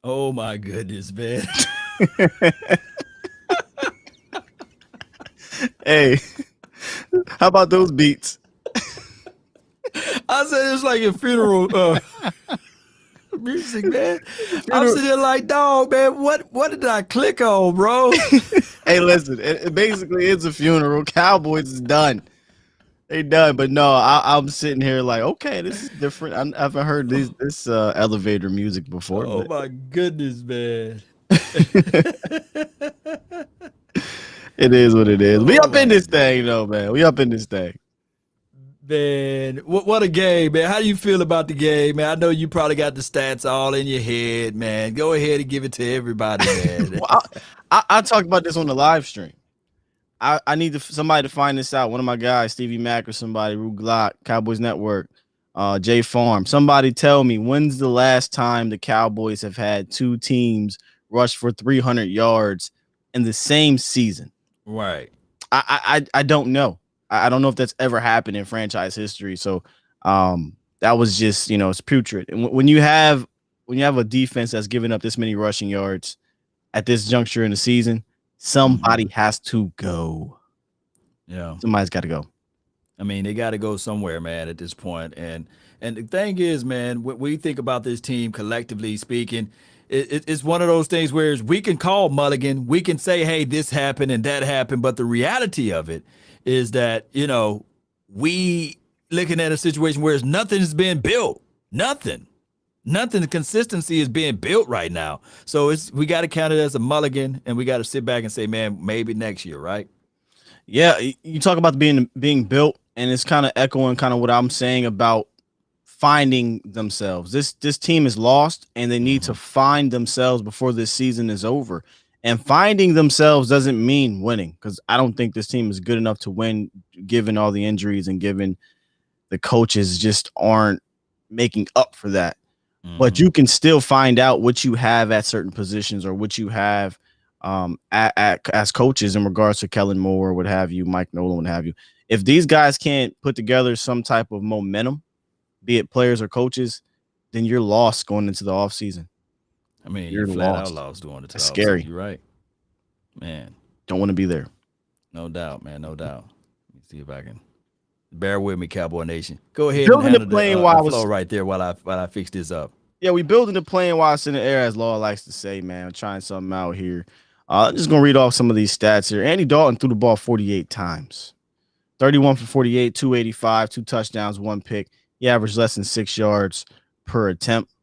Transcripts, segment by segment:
Oh my goodness, man. Hey, how about those beats? I said it's like a funeral music, man. I'm Funeral. sitting there like, dog, man, what did I click on, bro? Hey, listen, it basically is a funeral. Cowboys is done. They done, but no, I'm sitting here like, okay, this is different. I haven't heard this elevator music before, Oh but my goodness, man. it is what it is. We Oh up in my this thing, though, man. We up in this thing. man. What a game, man. How do you feel about the game, man? I know you probably got the stats all in your head, man. Go ahead and give it to everybody, man. Well, I talked about this on the live stream. I need somebody to find this out. One of my guys, Stevie Mack or somebody, Rue Glock, Cowboys Network, Jay Farm. Somebody tell me, when's the last time the Cowboys have had two teams rush for 300 yards in the same season? Right. I don't know. I don't know if that's ever happened in franchise history. So that was just, it's putrid. And when you have a defense that's giving up this many rushing yards at this juncture in the season, somebody has to go. Yeah. Somebody's got to go. I mean, they got to go somewhere, man, at this point. And the thing is, man, when we think about this team collectively speaking, it's one of those things where we can call Mulligan, we can say, hey, this happened and that happened, but the reality of it is that, we looking at a situation where nothing's been built. Nothing. The consistency is being built right now. So we got to count it as a mulligan, and we got to sit back and say, man, maybe next year, right? Yeah, you talk about being built, and it's kind of echoing kind of what I'm saying about finding themselves. This team is lost, and they need to find themselves before this season is over. And finding themselves doesn't mean winning, because I don't think this team is good enough to win, given all the injuries and given the coaches just aren't making up for that. But you can still find out what you have at certain positions, or what you have as coaches in regards to Kellen Moore, what have you, Mike Nolan, what have you. If these guys can't put together some type of momentum, be it players or coaches, then you're lost going into the offseason. I mean, You're flat out lost. lost going to That's the scary. offseason. You're right, man. Don't want to be there. No doubt, man. No doubt. Let me see if I can. Bear with me, Cowboy Nation. Go ahead and Building the handle plane the while I was flow right there while I fix this up. Yeah, we building the plane while it's in the air, as Law likes to say, man. I'm trying something out here. I'm just going to read off some of these stats here. Andy Dalton threw the ball 48 times. 31 for 48, 285, 2 touchdowns, 1 pick. He averaged less than 6 yards per attempt.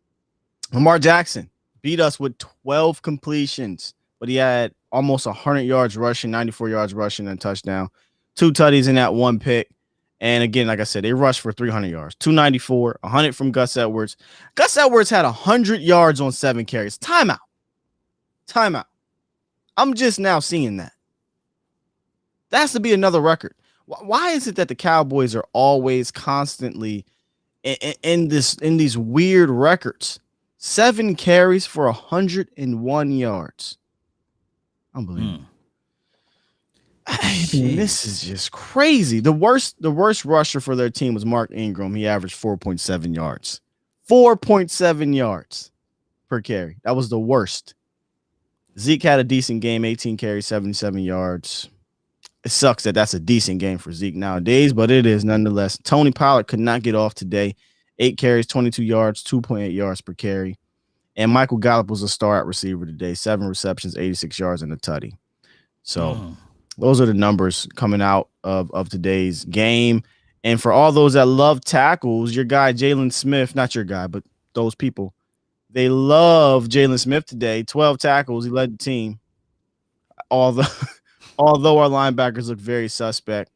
Lamar Jackson beat us with 12 completions, but he had almost 100 yards rushing, 94 yards rushing, and a touchdown. 2 tutties in that 1 pick. And again, like I said, they rushed for 300 yards, 294, 100 from Gus Edwards. Gus Edwards had 100 yards on 7 carries. Timeout. I'm just now seeing that. That has to be another record. Why is it that the Cowboys are always constantly in these weird records? 7 carries for 101 yards. Unbelievable. This is just crazy. The worst rusher for their team was Mark Ingram. He averaged 4.7 yards. 4.7 yards per carry. That was the worst. Zeke had a decent game, 18 carries, 77 yards. It sucks that that's a decent game for Zeke nowadays, but it is nonetheless. Tony Pollard could not get off today. 8 carries, 22 yards, 2.8 yards per carry. And Michael Gallup was a star at receiver today. 7 receptions, 86 yards, and a tutty. So those are the numbers coming out of today's game. And for all those that love tackles, your guy Jalen Smith, not your guy, but those people, they love Jalen Smith today. 12 tackles, he led the team. Although our linebackers look very suspect.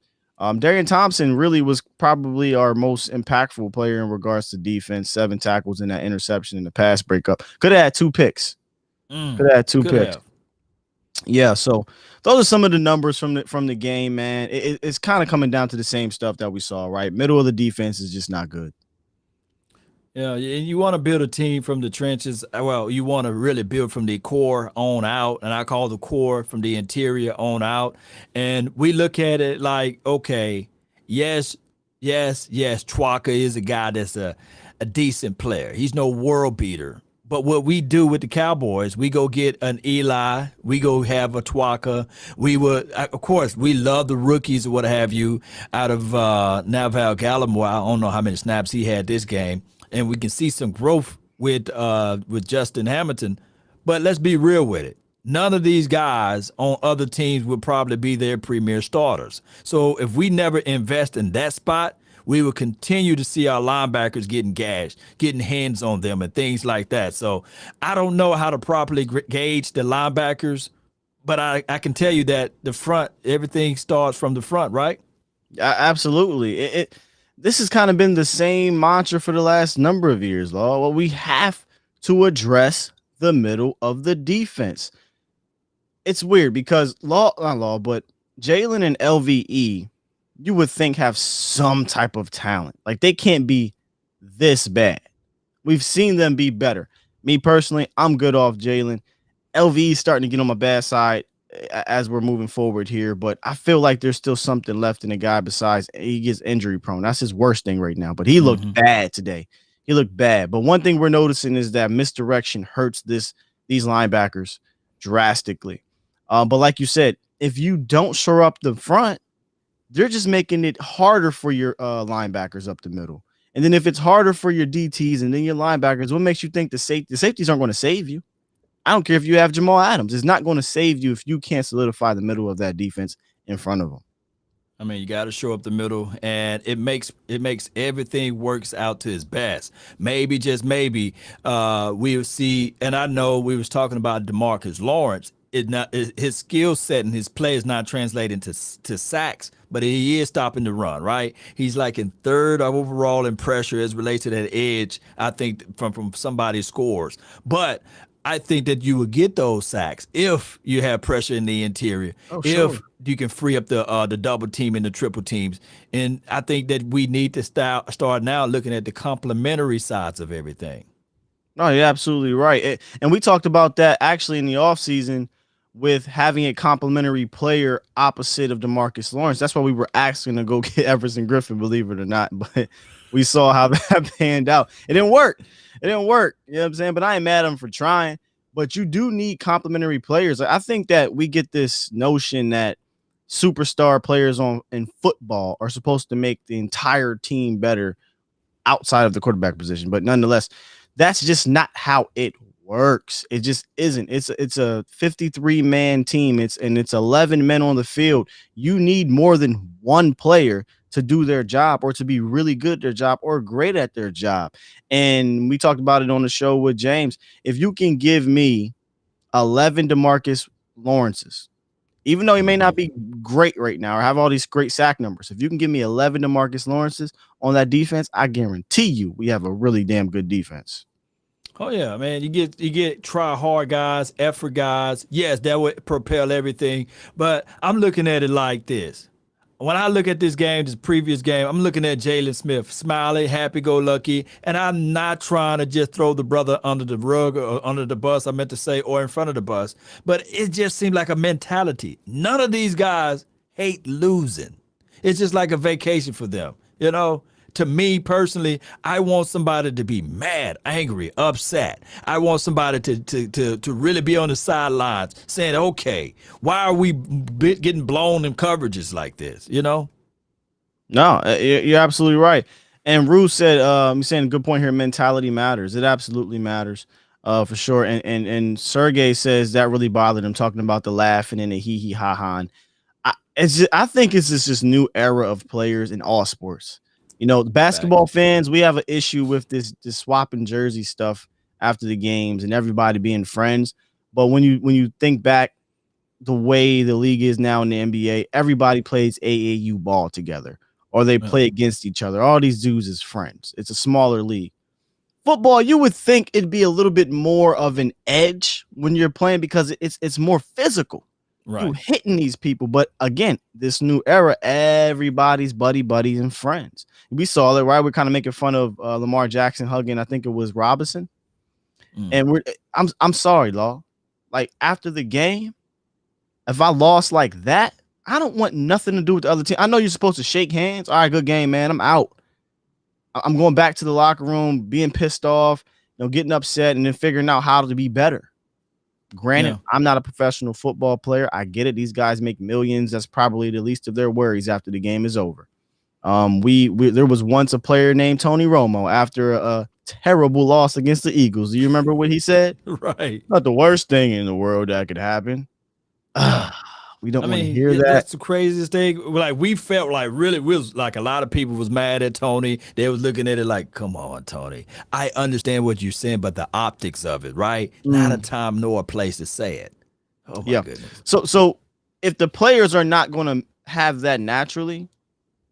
Darian Thompson really was probably our most impactful player in regards to defense. 7 tackles in that interception in the pass breakup. Could have had 2 picks. Could have had 2 picks. Yeah, so those are some of the numbers from the game, man. It's kind of coming down to the same stuff that we saw, right? Middle of the defense is just not good. Yeah, and you want to build a team from the trenches. Well, you want to really build from the core on out, and I call the core from the interior on out. And we look at it like, okay, yes, Chwaka is a guy that's a decent player. He's no world beater. But what we do with the Cowboys, we go get an Eli, we go have a Chwaka. We would, of course, we love the rookies or what have you out of Naval Gallimore. I don't know how many snaps he had this game, and we can see some growth with Justin Hamilton. But let's be real with it. None of these guys on other teams would probably be their premier starters. So if we never invest in that spot, we will continue to see our linebackers getting gashed, getting hands on them and things like that. So I don't know how to properly gauge the linebackers, but I can tell you that the front, everything starts from the front, right? Absolutely. This has kind of been the same mantra for the last number of years, Law. Well, we have to address the middle of the defense. It's weird because not Law, but Jalen and LVE, you would think have some type of talent. Like they can't be this bad. We've seen them be better. Me personally, I'm good off Jalen. LVE is starting to get on my bad side as we're moving forward here, but I feel like there's still something left in the guy besides he gets injury prone. That's his worst thing right now, but he looked bad today. He looked bad. But one thing we're noticing is that misdirection hurts these linebackers drastically. But like you said, if you don't shore up the front, they're just making it harder for your linebackers up the middle. And then if it's harder for your DTs and then your linebackers, what makes you think the safeties aren't going to save you? I don't care if you have Jamal Adams. It's not going to save you if you can't solidify the middle of that defense in front of them. I mean, you got to show up the middle, and it makes everything works out to his best. Maybe, just maybe, we'll see. And I know we was talking about DeMarcus Lawrence. His skill set and his play is not translating to sacks, but he is stopping the run, right? He's like in 3rd overall in pressure as relates to that edge, I think, from somebody's scores. But I think that you would get those sacks if you have pressure in the interior, if you can free up the double team and the triple teams. And I think that we need to start now looking at the complementary sides of everything. No, you're absolutely right. And we talked about that actually in the offseason with having a complimentary player opposite of DeMarcus Lawrence. That's why we were asking to go get Everson Griffin, believe it or not. But we saw how that panned out. It didn't work. You know what I'm saying? But I ain't mad at him for trying. But you do need complimentary players. I think that we get this notion that superstar players in football are supposed to make the entire team better outside of the quarterback position. But nonetheless, that's just not how it works. It just isn't. It's a 53-man team. It's 11 men on the field. You need more than one player to do their job or to be really good at their job or great at their job. And we talked about it on the show with James. If you can give me 11 DeMarcus Lawrences, even though he may not be great right now or have all these great sack numbers, if you can give me 11 DeMarcus Lawrences on that defense, I guarantee you we have a really damn good defense. Oh yeah, man. You get try hard guys, effort guys. Yes, that would propel everything. But I'm looking at it like this. When I look at this game, this previous game, I'm looking at Jalen Smith, smiley, happy-go-lucky, and I'm not trying to just throw the brother under the rug or under the bus, I meant to say, or in front of the bus. But it just seemed like a mentality. None of these guys hate losing. It's just like a vacation for them, you know? To me personally, I want somebody to be mad, angry, upset. I want somebody to really be on the sidelines saying, okay, why are we getting blown in coverages like this, you know? No, you're absolutely right. And Rue said, he's saying a good point here, mentality matters. It absolutely matters. for sure. And Sergey says that really bothered him, talking about the laughing and the hee hee ha ha. I think it's just this new era of players in all sports. You know, the basketball Facts. fans, we have an issue with this swapping jersey stuff after the games and everybody being friends. But when you think back the way the league is now in the NBA, everybody plays AAU ball together or they Yeah. play against each other. All these dudes is friends. It's a smaller league. Football, you would think it'd be a little bit more of an edge when you're playing because it's more physical. You Right. hitting these people, but again, this new era, everybody's buddies and friends. We saw it, right? We're kind of making fun of Lamar Jackson hugging, I think it was Robinson, Mm. and I'm sorry, Law. Like after the game, if I lost like that, I don't want nothing to do with the other team. I know you're supposed to shake hands. All right, good game, man. I'm out. I'm going back to the locker room, being pissed off, getting upset, and then figuring out how to be better. Granted, Yeah. I'm not a professional football player. I get it. These guys make millions. That's probably the least of their worries after the game is over. We there was once a player named Tony Romo after a terrible loss against the Eagles. Do you remember what he said? Right. Not the worst thing in the world that could happen. Yeah. We don't I want to mean, hear that. that's the craziest thing. Like we felt like really, we was like a lot of people was mad at Tony. They was looking at it like, "Come on, Tony. I understand what you're saying, but the optics of it, right? Not a time nor a place to say it." Oh my Yeah. goodness. So if the players are not going to have that naturally,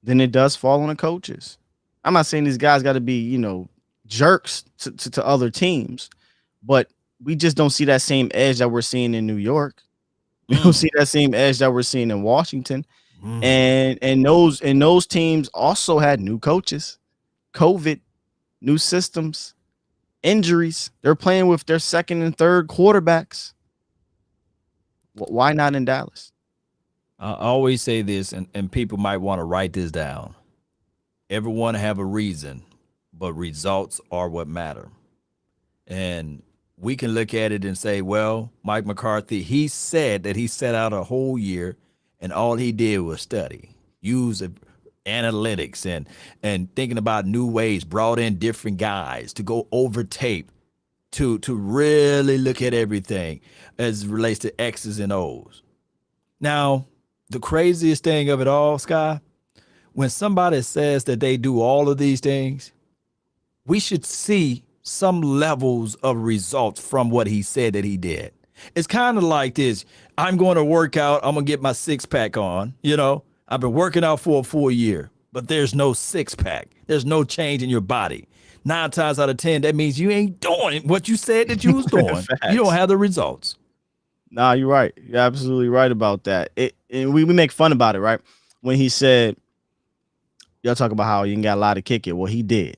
then it does fall on the coaches. I'm not saying these guys got to be, jerks to other teams, but we just don't see that same edge that we're seeing in New York. We don't see that same edge that we're seeing in Washington. And those teams also had new coaches, COVID, new systems, injuries. They're playing with their second and third quarterbacks. Why not in Dallas? I always say this, and people might want to write this down. Everyone have a reason, but results are what matter. And we can look at it and say, well, Mike McCarthy, he said that he set out a whole year and all he did was study, use analytics and thinking about new ways, brought in different guys to go over tape to really look at everything as it relates to X's and O's. Now, the craziest thing of it all, Sky, when somebody says that they do all of these things, we should see some levels of results from what he said that he did. It's kind of like this. I'm going to work out. I'm going to get my six pack on. I've been working out for a full year, but there's no six pack. There's no change in your body. 9 times out of 10, that means you ain't doing what you said that you was doing. You don't have the results. Nah, you're right. You're absolutely right about that. And we make fun about it, right? When he said, y'all talk about how you ain't got a lot to kick it. Well, he did.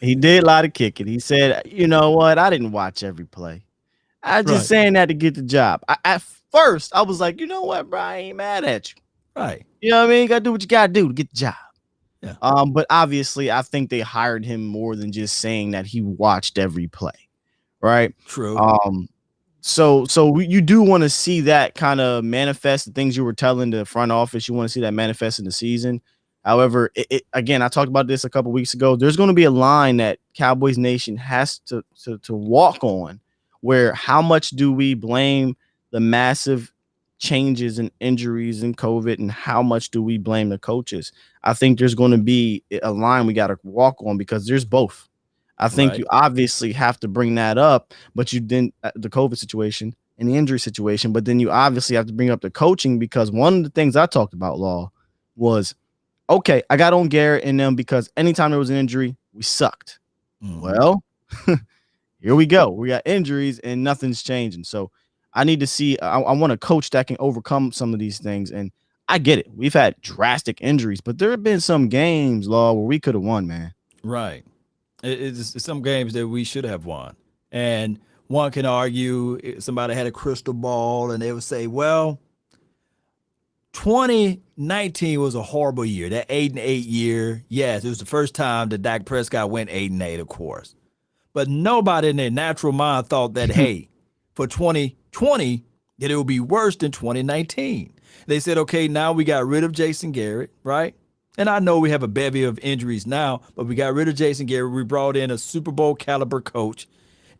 He did a lot of kicking. He said, you know what? I didn't watch every play. I was just saying that to get the job. At first, I was like, you know what, bro? I ain't mad at you. Right. You know what I mean? You got to do what you got to do to get the job. Yeah. But obviously, I think they hired him more than just saying that he watched every play. Right. True. So you do want to see that kind of manifest, the things you were telling the front office. You want to see that manifest in the season. However, again, I talked about this a couple weeks ago. There's going to be a line that Cowboys Nation has to walk on, where how much do we blame the massive changes and injuries and COVID, and how much do we blame the coaches? I think there's going to be a line we got to walk on because there's both. I think you obviously have to bring that up, but you didn't the COVID situation and the injury situation, but then you obviously have to bring up the coaching because one of the things I talked about, Law, was okay, I got on Garrett and them because anytime there was an injury, we sucked. Well, here we go. We got injuries and nothing's changing. So I need to see. I want a coach that can overcome some of these things. And I get it. We've had drastic injuries, but there have been some games, Law, where we could have won, man. Right. It's some games that we should have won. And one can argue somebody had a crystal ball and they would say, well, 2019 was a horrible year. That 8-8 year, yes, it was the first time that Dak Prescott went 8-8, of course. But nobody in their natural mind thought that, hey, for 2020, that it would be worse than 2019. They said, okay, now we got rid of Jason Garrett, right? And I know we have a bevy of injuries now, but we got rid of Jason Garrett. We brought in a Super Bowl caliber coach.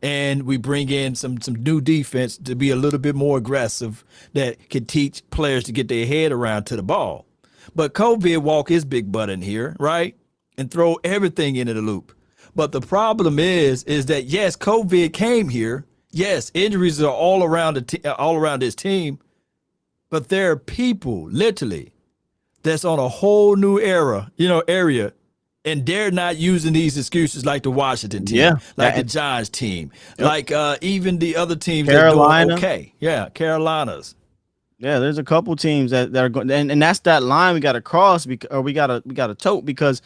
and we bring in some new defense to be a little bit more aggressive that can teach players to get their head around to the ball. But COVID walk his big butt in here, right? And throw everything into the loop. But the problem is that yes, COVID came here. Yes, injuries are all around all around this team. But there are people literally that's on a whole new area, and they're not using these excuses like the Washington team, like the Giants team, like even the other teams Carolina. that are doing okay. Yeah, Carolinas. Yeah, there's a couple teams that are going, and that's that line we got to cross, or we got to tote, because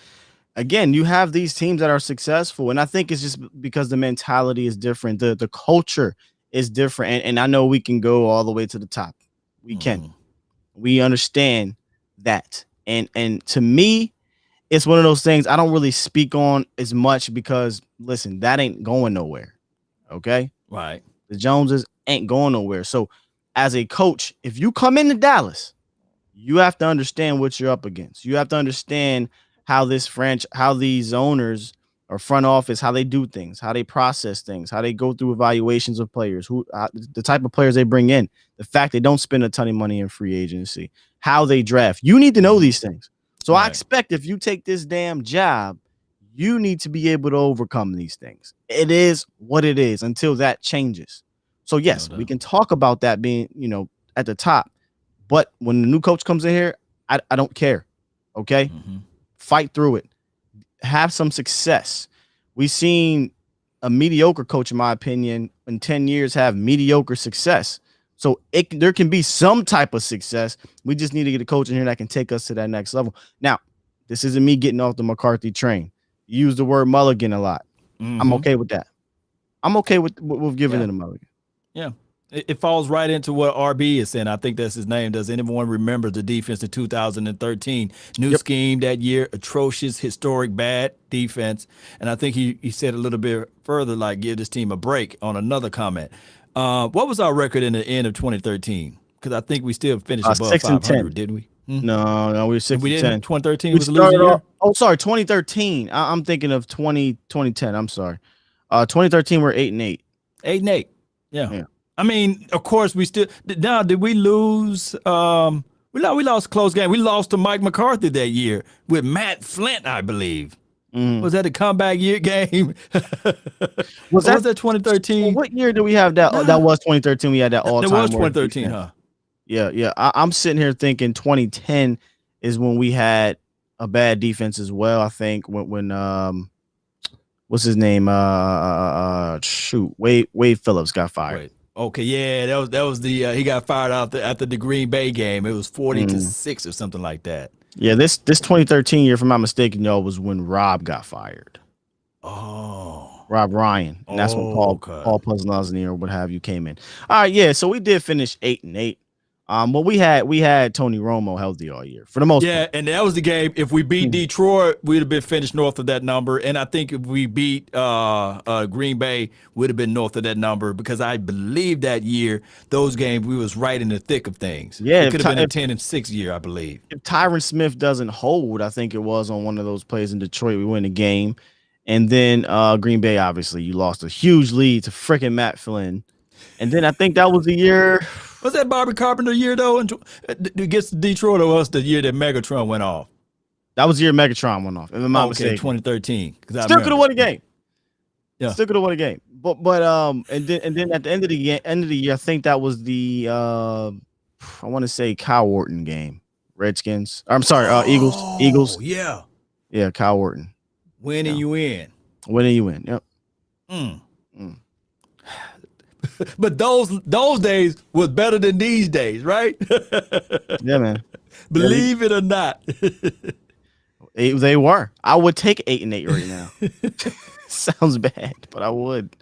again, you have these teams that are successful, and I think it's just because the mentality is different, the culture is different, and I know we can go all the way to the top. We can. We understand that, and to me, it's one of those things I don't really speak on as much because listen, that ain't going nowhere. Okay, right? The Joneses ain't going nowhere. So, as a coach, if you come into Dallas, you have to understand what you're up against. You have to understand how how these owners or front office, how they do things, how they process things, how they go through evaluations of players, the type of players they bring in, the fact they don't spend a ton of money in free agency, how they draft. You need to know these things. So I expect if you take this damn job, you need to be able to overcome these things. It is what it is until that changes. So yes, we can talk about that being, at the top, but when the new coach comes in here, I don't care. Okay. Fight through it. Have some success. We've seen a mediocre coach, in my opinion, in 10 years have mediocre success. So there can be some type of success. We just need to get a coach in here that can take us to that next level. Now, this isn't me getting off the McCarthy train. You use the word mulligan a lot. I'm okay with that. I'm okay with giving it a mulligan. Yeah. It falls right into what RB is saying. I think that's his name. Does anyone remember the defense in 2013? New scheme that year, atrocious, historic, bad defense. And I think he said a little bit further, like, give this team a break on another comment. What was our record in the end of 2013? Because I think we still finished above 500, didn't we? No, we were 6 and 10. 2013 was a losing year? Oh, sorry, 2013. I'm thinking of 2010. I'm sorry. 2013, we're 8-8. 8-8. Yeah. I mean, of course, we still now. Did we lose? We lost a close game. We lost to Mike McCarthy that year with Matt Flint, I believe. Was that a comeback year game? was that 2013? What year did we have that? That was 2013. We had that all-time. That was 2013, huh? Yeah. I'm sitting here thinking 2010 is when we had a bad defense as well. I think when what's his name? Wade Phillips got fired. Wait. Okay, yeah, that was the he got fired out after the Green Bay game. It was 40-6 or something like that. Yeah, this 2013 year, if I'm not mistaken, was when Rob got fired. Oh, Rob Ryan, and that's when Paul Puznazny or what have you came in. All right, yeah, so we did finish 8-8. But we had Tony Romo healthy all year for the most part. Yeah, and that was the game. If we beat Detroit, we'd have been finished north of that number. And I think if we beat Green Bay, we'd have been north of that number, because I believe that year, those games, we was right in the thick of things. Yeah, it could have been a 10-6 year, I believe. If Tyron Smith doesn't hold, I think it was on one of those plays in Detroit, we win the game. And then Green Bay, obviously, you lost a huge lead to freaking Matt Flynn. And then I think that was the year. Was that Bobby Carpenter year, though, against Detroit, or was the year that Megatron went off? That was the year Megatron went off, if I'm not mistaken. 2013. Still could have won a game. Yeah. Still could have won a game. But and then at the end of the year, I think that was the I want to say Kyle Orton game. Redskins. I'm sorry, Eagles. Eagles. Yeah. Yeah, Kyle Orton. Winning you win. Winning you win. Yep. But those days was better than these days, right? Yeah, man. Believe it or not. They were. I would take 8-8 right now. Sounds bad, but I would.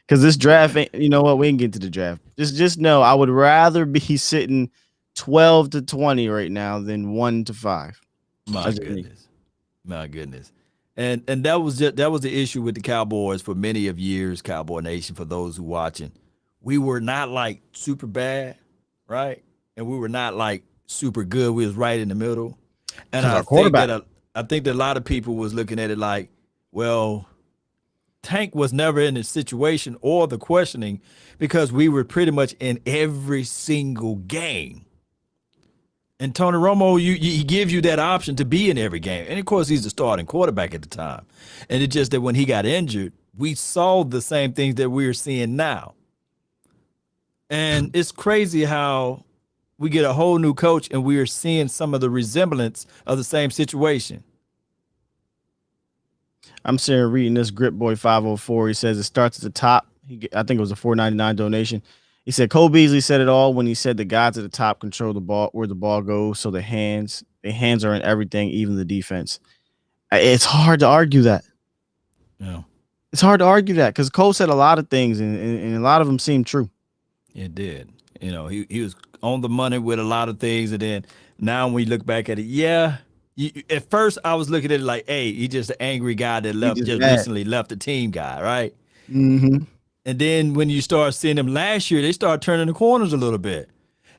Because this draft ain't, you know what? We can get to the draft. Just know I would rather be sitting 12-20 right now than 1-5. My goodness. And that was the issue with the Cowboys for many of years, Cowboy Nation, for those who watching. We were not like super bad, right? And we were not like super good. We was right in the middle. And I think that a lot of people was looking at it like, well, Tank was never in the situation or the questioning because we were pretty much in every single game. And Tony Romo, he gives you that option to be in every game. And of course, he's the starting quarterback at the time. And it's just that when he got injured, we saw the same things that we're seeing now. And it's crazy how we get a whole new coach and we are seeing some of the resemblance of the same situation. I'm sitting reading this Grip Boy 504. He says it starts at the top. I think it was a $4.99 donation. He said Cole Beasley said it all when he said the guys at the top control the ball, where the ball goes. So the hands are in everything, even the defense. It's hard to argue that. Yeah, it's hard to argue that because Cole said a lot of things and a lot of them seemed true. It did. You know, he was on the money with a lot of things, and then now when we look back at it, yeah. At first, I was looking at it like, hey, he's just an angry guy that just recently left the team guy, right? Mm-hmm. And then when you start seeing him last year, they start turning the corners a little bit.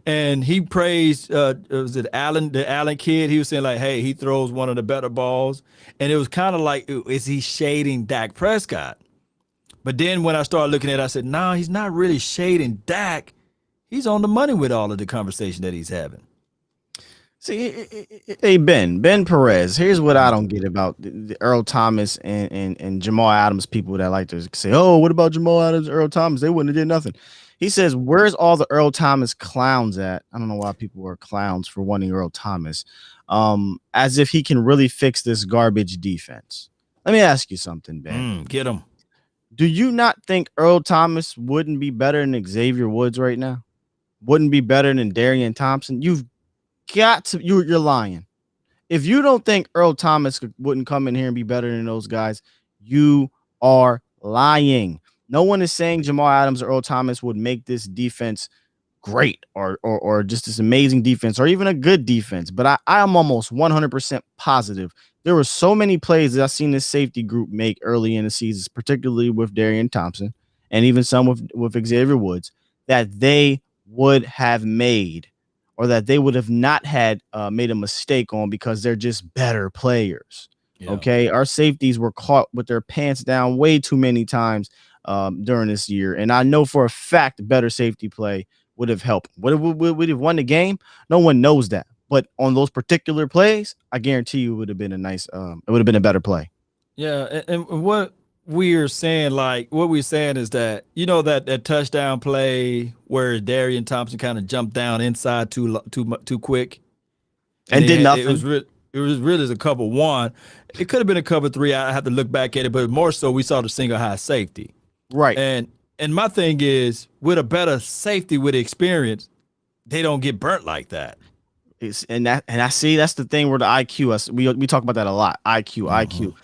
And he praised, was it Allen, the Allen kid? He was saying like, hey, he throws one of the better balls. And it was kind of like, is he shading Dak Prescott? But then when I started looking at it, I said, no, he's not really shading Dak. He's on the money with all of the conversation that he's having. See, hey, Ben Perez, here's what I don't get about the Earl Thomas and Jamal Adams people that like to say, oh, what about Jamal Adams, Earl Thomas? They wouldn't have did nothing. He says, where's all the Earl Thomas clowns at? I don't know why people are clowns for wanting Earl Thomas, as if he can really fix this garbage defense. Let me ask you something, Ben. Get him. Do you not think Earl Thomas wouldn't be better than Xavier Woods right now? Wouldn't be better than Darian Thompson? You've got to, you're lying. If you don't think Earl Thomas wouldn't come in here and be better than those guys, you are lying. No one is saying Jamal Adams or Earl Thomas would make this defense great or just this amazing defense or even a good defense. But I am almost 100% positive there were so many plays that I've seen this safety group make early in the season, particularly with Darian Thompson and even some with Xavier Woods, that they would have made or that they would have not had made a mistake on because they're just better players. Yeah. Okay, our safeties were caught with their pants down way too many times during this year. And I know for a fact better safety play would have helped. Would have won the game? No one knows that. But on those particular plays, I guarantee you it would have been a nice it would have been a better play. Yeah, and what we're saying, is that, you know, that touchdown play where Darian Thompson kind of jumped down inside too quick and did nothing. It was really a cover one. It could have been a cover three. I have to look back at it, but more so we saw the single high safety. Right. And my thing is, with a better safety with experience, they don't get burnt like that. I see that's the thing where the IQ, we talk about that a lot. IQ.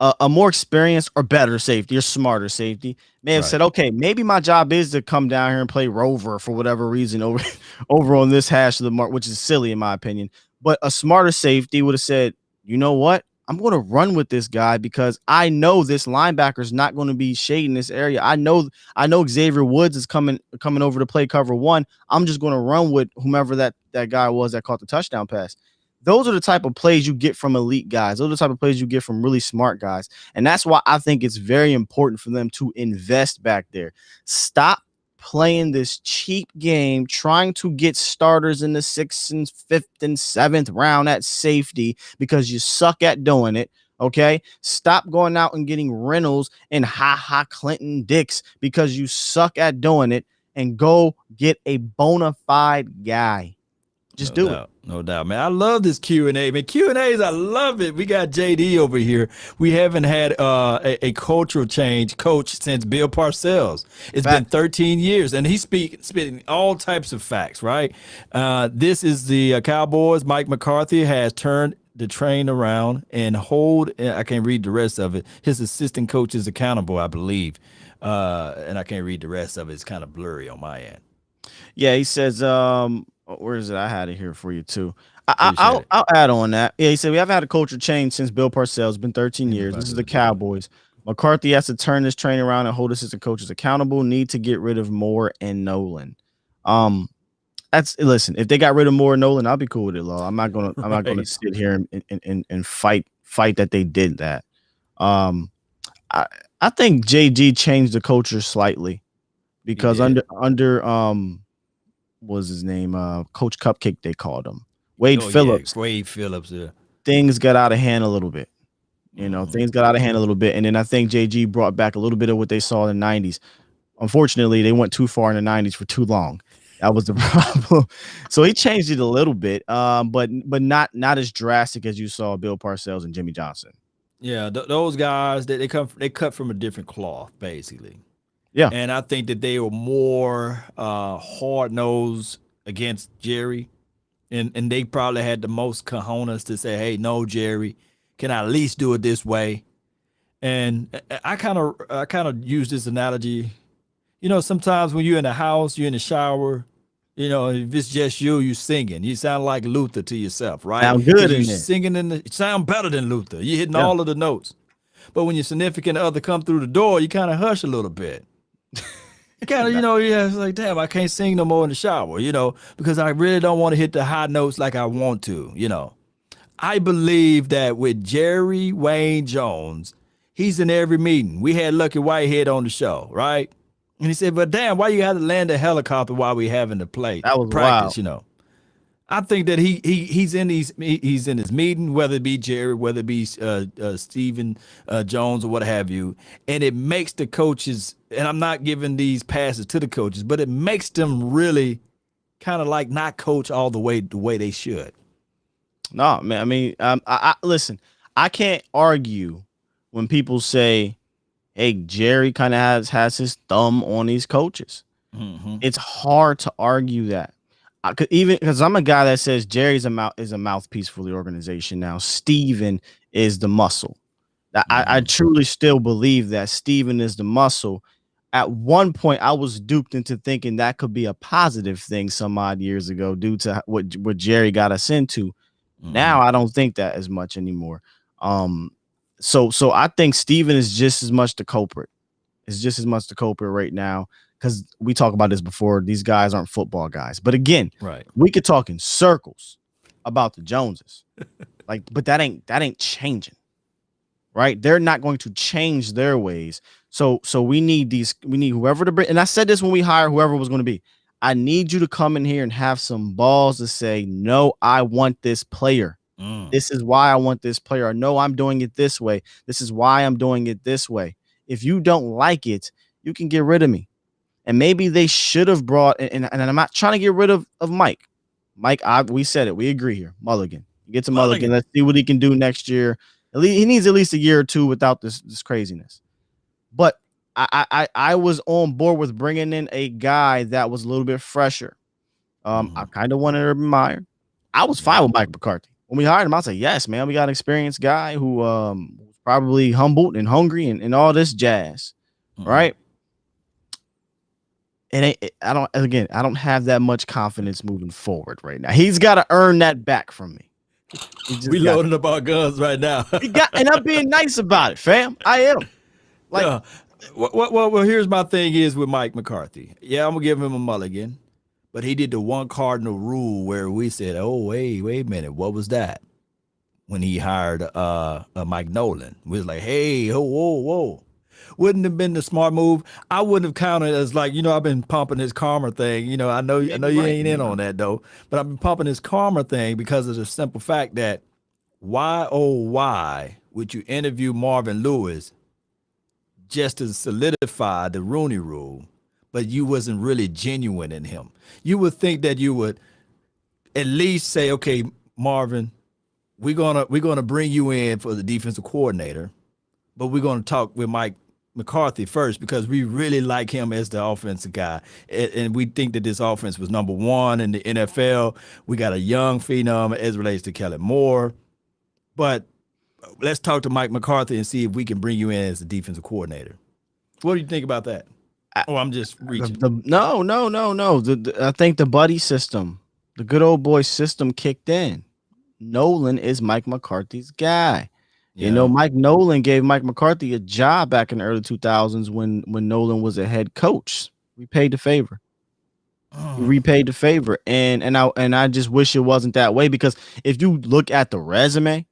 A more experienced or better safety or smarter safety may have said, okay, maybe my job is to come down here and play rover for whatever reason over on this hash of the mark, which is silly in my opinion. But a smarter safety would have said, you know what? I'm going to run with this guy because I know this linebacker is not going to be shading this area. I know Xavier Woods is coming over to play cover one. I'm just going to run with whomever that guy was that caught the touchdown pass. Those are the type of plays you get from elite guys. Those are the type of plays you get from really smart guys. And that's why I think it's very important for them to invest back there. Stop playing this cheap game, trying to get starters in the 6th and 5th and 7th round at safety because you suck at doing it. Okay, stop going out and getting Reynolds and Clinton Dix because you suck at doing it, and go get a bona fide guy. Just do it. No doubt, man. I love this Q&A. Man, Q&As, I love it. We got JD over here. We haven't had a cultural change coach since Bill Parcells. It's been 13 years, and he's spitting all types of facts, right? This is the Cowboys. Mike McCarthy has turned the train around and I can't read the rest of it. His assistant coach is accountable, I believe. And I can't read the rest of it. It's kind of blurry on my end. Yeah, he says, where is it? I had it here for you too. I'll add on that. Yeah, he said we haven't had a culture change since Bill Parcells. It's been 13 years. This is the Cowboys. McCarthy has to turn this train around and hold assistant coaches accountable. Need to get rid of Moore and Nolan. Listen. If they got rid of Moore and Nolan, I'll be cool with it, Law. I'm not gonna sit here and fight that they did that. I I think JG changed the culture slightly He because did. under what was his name? Coach Cupcake they called him. Wade Oh yeah, Phillips. Wade Phillips. Yeah. Things got out of hand a little bit. Hmm. Things got out of hand a little bit. And then I think JG brought back a little bit of what they saw in the 90s. Unfortunately, they went too far in the 90s for too long. That was the problem. So he changed it a little bit, but not as drastic as you saw Bill Parcells and Jimmy Johnson. Yeah, those guys they cut from a different cloth, basically. Yeah. And I think that they were more hard nosed against Jerry, and they probably had the most cojones to say, "Hey, no, Jerry, can I at least do it this way?" And I kind of use this analogy. Sometimes when you're in the house, you're in the shower. If it's just you singing. You sound like Luther to yourself, right? Sound Because good you're in there. singing you sound better than Luther. You're hitting Yeah. all of the notes. But when your significant other come through the door, you kind of hush a little bit. You kind of, yeah, it's like, damn, I can't sing no more in the shower, because I really don't want to hit the high notes like I want to. I believe that with Jerry Wayne Jones, he's in every meeting. We had Lucky Whitehead on the show, right? And he said, but damn, why you had to land a helicopter while we having to play That was practice, wild. I think that he's in his meeting, whether it be Jerry, whether it be Stephen Jones or what have you, and it makes the coaches. And I'm not giving these passes to the coaches, but it makes them really kind of like not coach all the way they should. No, man. I mean, I listen. I can't argue when people say, "Hey, Jerry kind of has his thumb on these coaches." Mm-hmm. It's hard to argue that. I could even because I'm a guy that says Jerry's is a mouthpiece for the organization now. Steven is the muscle. I Mm-hmm. truly still believe that Steven is the muscle. At one point, I was duped into thinking that could be a positive thing some odd years ago due to what Jerry got us into. Mm-hmm. Now I don't think that as much anymore. So I think Steven is just as much the culprit. Is just as much the culprit right now because we talked about this before. These guys aren't football guys, but again, Right. we could talk in circles about the Joneses, but that ain't changing, right? They're not going to change their ways. So we need whoever to bring. And I said this when we hired whoever was going to be. I need you to come in here and have some balls to say, no, I want this player. This is why I want this player. Or no, I'm doing it this way. This is why I'm doing it this way. If you don't like it, you can get rid of me. And maybe they should have brought, and I'm not trying to get rid of Mike. Mike, we said it. We agree here. Mulligan. Get to Mulligan. Let's see what he can do next year. He needs at least a year or two without this craziness. But I was on board with bringing in a guy that was a little bit fresher. I kind of wanted Urban Meyer. I was fine with Mike McCarthy. When we hired him, I was like, yes, man, we got an experienced guy who was probably humbled and hungry and all this jazz, right? And I don't have that much confidence moving forward right now. He's got to earn that back from me. We loading up our guns right now. And I'm being nice about it, fam. I am. Like, yeah. Well, here's my thing is with Mike McCarthy. Yeah, I'm gonna give him a mulligan, but he did the one cardinal rule where we said, "Oh, wait a minute, what was that?" When he hired Mike Nolan, we was like, "Hey, whoa. Wouldn't have been the smart move. I wouldn't have counted as like, I've been pumping his karma thing. I know you ain't in on that though, but I've been pumping his karma thing because of the simple fact that why would you interview Marvin Lewis just to solidify the Rooney Rule, but you wasn't really genuine in him? You would think that you would at least say, okay, Marvin, we're gonna bring you in for the defensive coordinator, but we're gonna talk with Mike McCarthy first because we really like him as the offensive guy, and we think that this offense was number one in the NFL. We got a young phenom as relates to Kellen Moore, but let's talk to Mike McCarthy and see if we can bring you in as the defensive coordinator. What do you think about that? Oh, I'm just reaching. No. I think the buddy system, the good old boy system kicked in. Nolan is Mike McCarthy's guy. Yeah. Mike Nolan gave Mike McCarthy a job back in the early 2000s when Nolan was a head coach. We paid the favor. He repaid the favor, and I just wish it wasn't that way because if you look at the resume,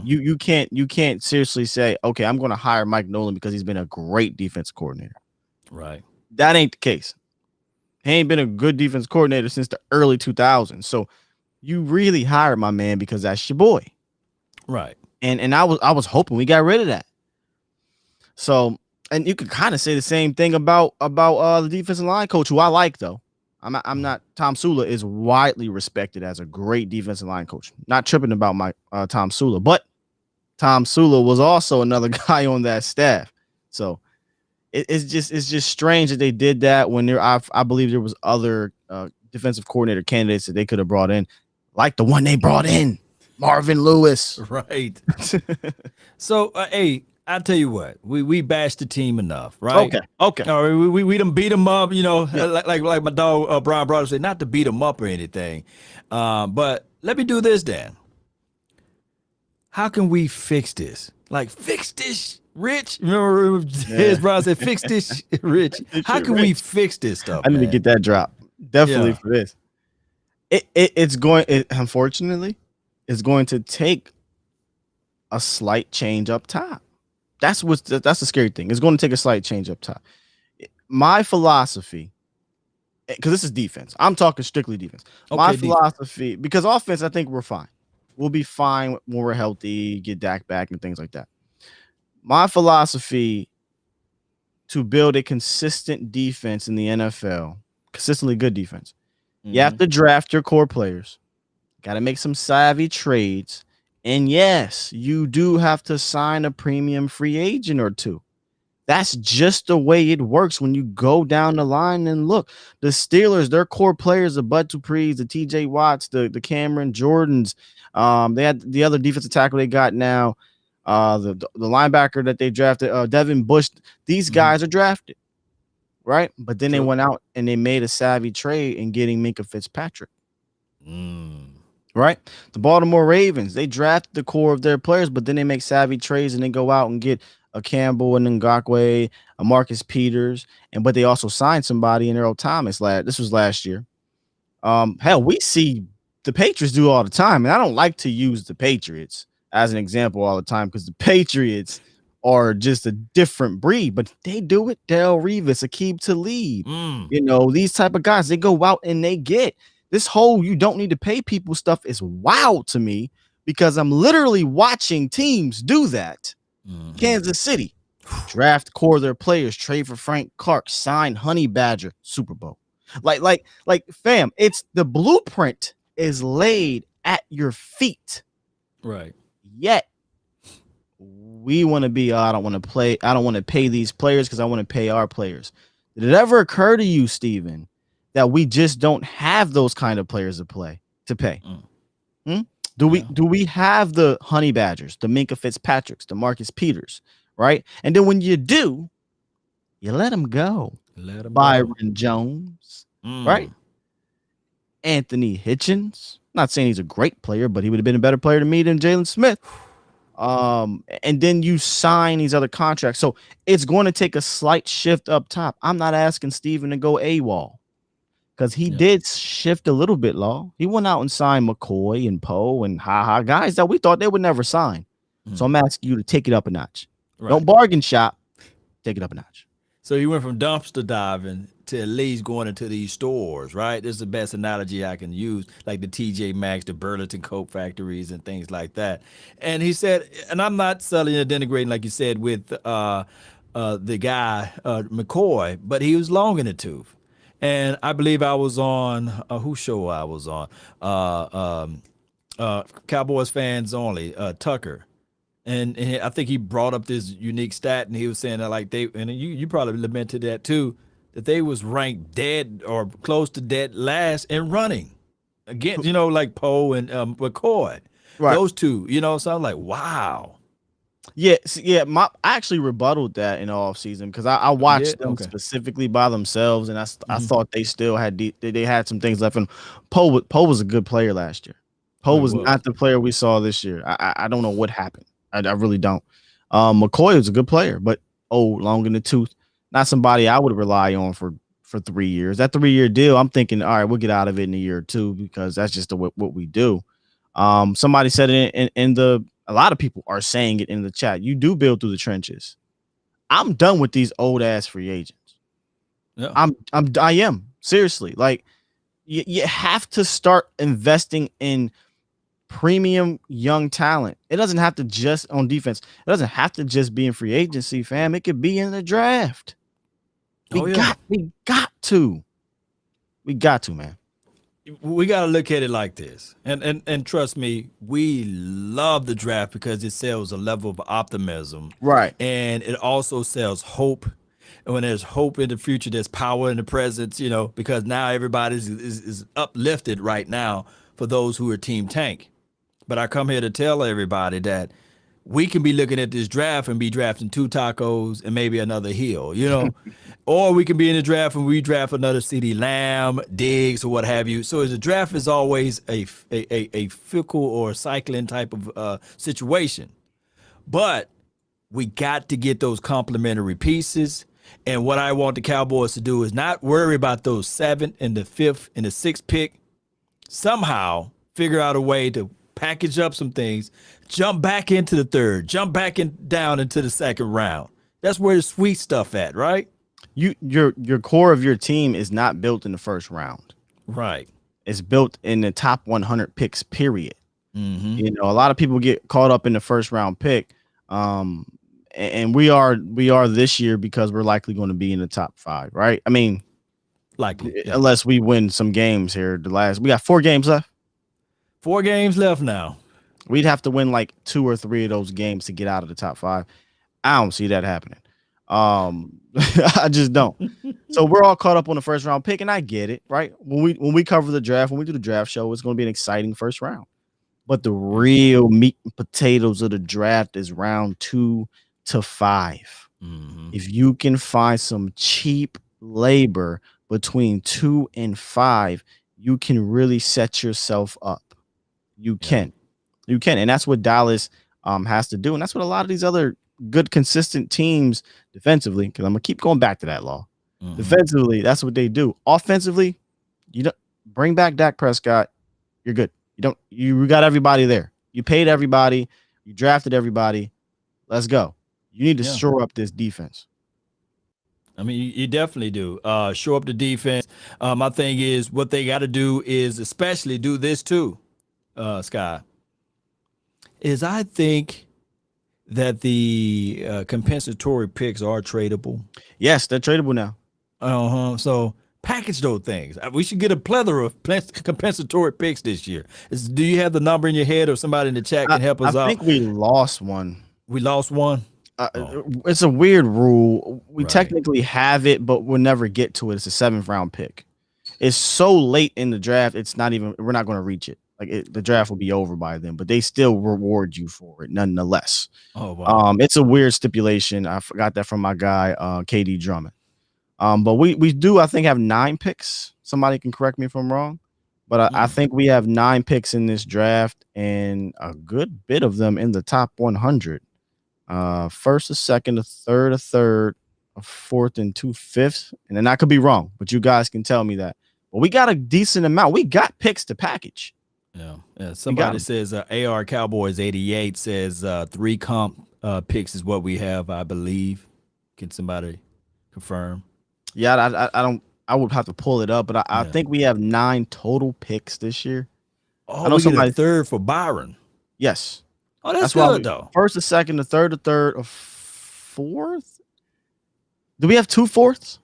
You can't seriously say, okay, I'm going to hire Mike Nolan because he's been a great defensive coordinator. Right. That ain't the case. He ain't been a good defense coordinator since the early 2000s. So you really hired my man because that's your boy. Right. And I was hoping we got rid of that. So, and you could kind of say the same thing about the defensive line coach, who I like though. I'm not. Tom Sula is widely respected as a great defensive line coach. Not tripping about my Tom Sula, but Tom Sula was also another guy on that staff. So it's just strange that they did that when I believe there was other defensive coordinator candidates that they could have brought in, like the one they brought in, Marvin Lewis. Right. So, hey, I'll tell you what, we bashed the team enough, right? Okay. All right, we done beat them up, like my dog Brian Broder said, not to beat them up or anything. But let me do this then. How can we fix this? Like, fix this, Rich. Remember his brother said, fix this, Rich. How can we fix this stuff? I need to get that drop. Definitely for this. Unfortunately, it's going to take a slight change up top. That's the scary thing. It's going to take a slight change up top. My philosophy, because this is defense. I'm talking strictly defense. Okay, my philosophy, because offense, I think we're fine. We'll be fine when we're healthy, get Dak back and things like that. My philosophy to build a consistent defense in the NFL, consistently good defense, you have to draft your core players. Got to make some savvy trades. And yes, you do have to sign a premium free agent or two. That's just the way it works when you go down the line and look. The Steelers, their core players, the Bud Duprees, the TJ Watts, the Cameron Jordans. They had the other defensive tackle they got now, the linebacker that they drafted, Devin Bush. These guys are drafted, right? But then they went out and they made a savvy trade in getting Micah Fitzpatrick. Right? The Baltimore Ravens, they draft the core of their players, but then they make savvy trades and they go out and get a Campbell and Ngakoue, a Marcus Peters, but they also signed somebody in Earl Thomas. This was last year. Hell, we see the Patriots do all the time, and I don't like to use the Patriots as an example all the time because the Patriots are just a different breed, but they do it. Darrelle Revis, Aqib Talib, these type of guys, they go out and they get. This whole you don't need to pay people stuff is wild to me because I'm literally watching teams do that. Kansas City, draft core of their players, trade for Frank Clark, sign Honey Badger, Super Bowl. Like, fam, it's the blueprint is laid at your feet. Right. Yet we want to be, I don't want to pay these players because I want to pay our players. Did it ever occur to you, Steven, that we just don't have those kind of players to pay? Do we have the Honey Badgers, the Minka Fitzpatricks, the Marcus Peters, right? And then when you do, you let them go. Byron Jones, right? Anthony Hitchens. Not saying he's a great player, but he would have been a better player to me than Jalen Smith. And then you sign these other contracts. So it's going to take a slight shift up top. I'm not asking Steven to go AWOL. Because he did shift a little bit, Law. He went out and signed McCoy and Poe and guys that we thought they would never sign. So I'm asking you to take it up a notch. Right. Don't bargain shop. Take it up a notch. So you went from dumpster diving to at least going into these stores, right? This is the best analogy I can use, like the TJ Maxx, the Burlington Coat factories and things like that. And he said, and I'm not selling or denigrating, like you said, with the guy, McCoy, but he was long in the tooth. And I believe I was on whose show I was on, Cowboys Fans Only, Tucker, and I think he brought up this unique stat, and he was saying that like you probably lamented that too, that they was ranked dead or close to dead last in running against like Poe and McCoy, right. Those two, so I'm like, wow. Yeah, I actually rebutted that in the offseason because I watched them specifically by themselves, and I thought they still had they had some things left. And Poe was a good player last year. Poe was not the player we saw this year. I don't know what happened. I really don't. McCoy was a good player, but long in the tooth. Not somebody I would rely on for 3 years. That 3-year deal, I'm thinking, all right, we'll get out of it in a year or two because that's just what we do. Somebody said it in the A lot of people are saying it in the chat. You do build through the trenches. I'm done with these old ass free agents. Yeah. I am seriously. Like you have to start investing in premium young talent. It doesn't have to just on defense. It doesn't have to just be in free agency, fam. It could be in the draft. We got to, man. We got to look at it like this. And trust me, we love the draft because it sells a level of optimism. Right. And it also sells hope. And when there's hope in the future, there's power in the present, because now everybody is uplifted right now for those who are Team Tank. But I come here to tell everybody that we can be looking at this draft and be drafting 2 tacos and maybe another Hill, or we can be in the draft and we draft another CeeDee Lamb, Diggs, or what have you. So the draft is always a fickle or cycling type of situation. But we got to get those complementary pieces. And what I want the Cowboys to do is not worry about those 7th and the 5th and the 6th pick. Somehow figure out a way to package up some things, jump back into the 3rd, jump back down into the 2nd round. That's where the sweet stuff at, right? Your core of your team is not built in the 1st round. Right. It's built in the top 100 picks, period. Mm-hmm. A lot of people get caught up in the 1st round pick. And we are this year because we're likely going to be in the top 5, right? I mean, likely, yeah. Unless we win some games here. We got 4 games left. 4 games left now. We'd have to win like 2 or 3 of those games to get out of the top 5. I don't see that happening. I just don't. So we're all caught up on the 1st round pick, and I get it, right? When we cover the draft, when we do the draft show, it's going to be an exciting 1st round. But the real meat and potatoes of the draft is round 2 to 5. Mm-hmm. If you can find some cheap labor between 2 and 5, you can really set yourself up. You can, and that's what Dallas has to do, and that's what a lot of these other good, consistent teams defensively. Because I'm gonna keep going back to that law. Mm-hmm. Defensively, that's what they do. Offensively, you don't bring back Dak Prescott. You're good. You got everybody there. You paid everybody. You drafted everybody. Let's go. You need to shore up this defense. I mean, you definitely do. Shore up the defense. My thing is what they got to do is especially do this too. Sky, is I think that the compensatory picks are tradable. Yes, they're tradable now. So package those things. We should get a plethora of compensatory picks this year. Do you have the number in your head, or somebody in the chat can help us out? I think we lost one. We lost one? It's a weird rule. We technically have it, but we'll never get to it. It's a 7th round pick. It's so late in the draft. We're not going to reach it. The draft will be over by then, but they still reward you for it nonetheless. Oh, wow. It's a weird stipulation. I forgot that from my guy, KD Drummond. But we do, I think, have 9 picks. Somebody can correct me if I'm wrong, but I think we have 9 picks in this draft, and a good bit of them in the top 100. 1st, a 2nd, a 3rd, a 3rd, a 4th, and 2 5ths. And then I could be wrong, but you guys can tell me that. But we got a decent amount. We got picks to package. Yeah. Somebody says AR Cowboys 88 says 3 comp picks is what we have, I believe. Can somebody confirm? Yeah, I would have to pull it up, but I think we have 9 total picks this year. Oh, I know somebody 3rd for Byron. Yes. Oh, that's good though. 1st, a 2nd, a 3rd, a 3rd, a 4th. Do we have 2 4ths?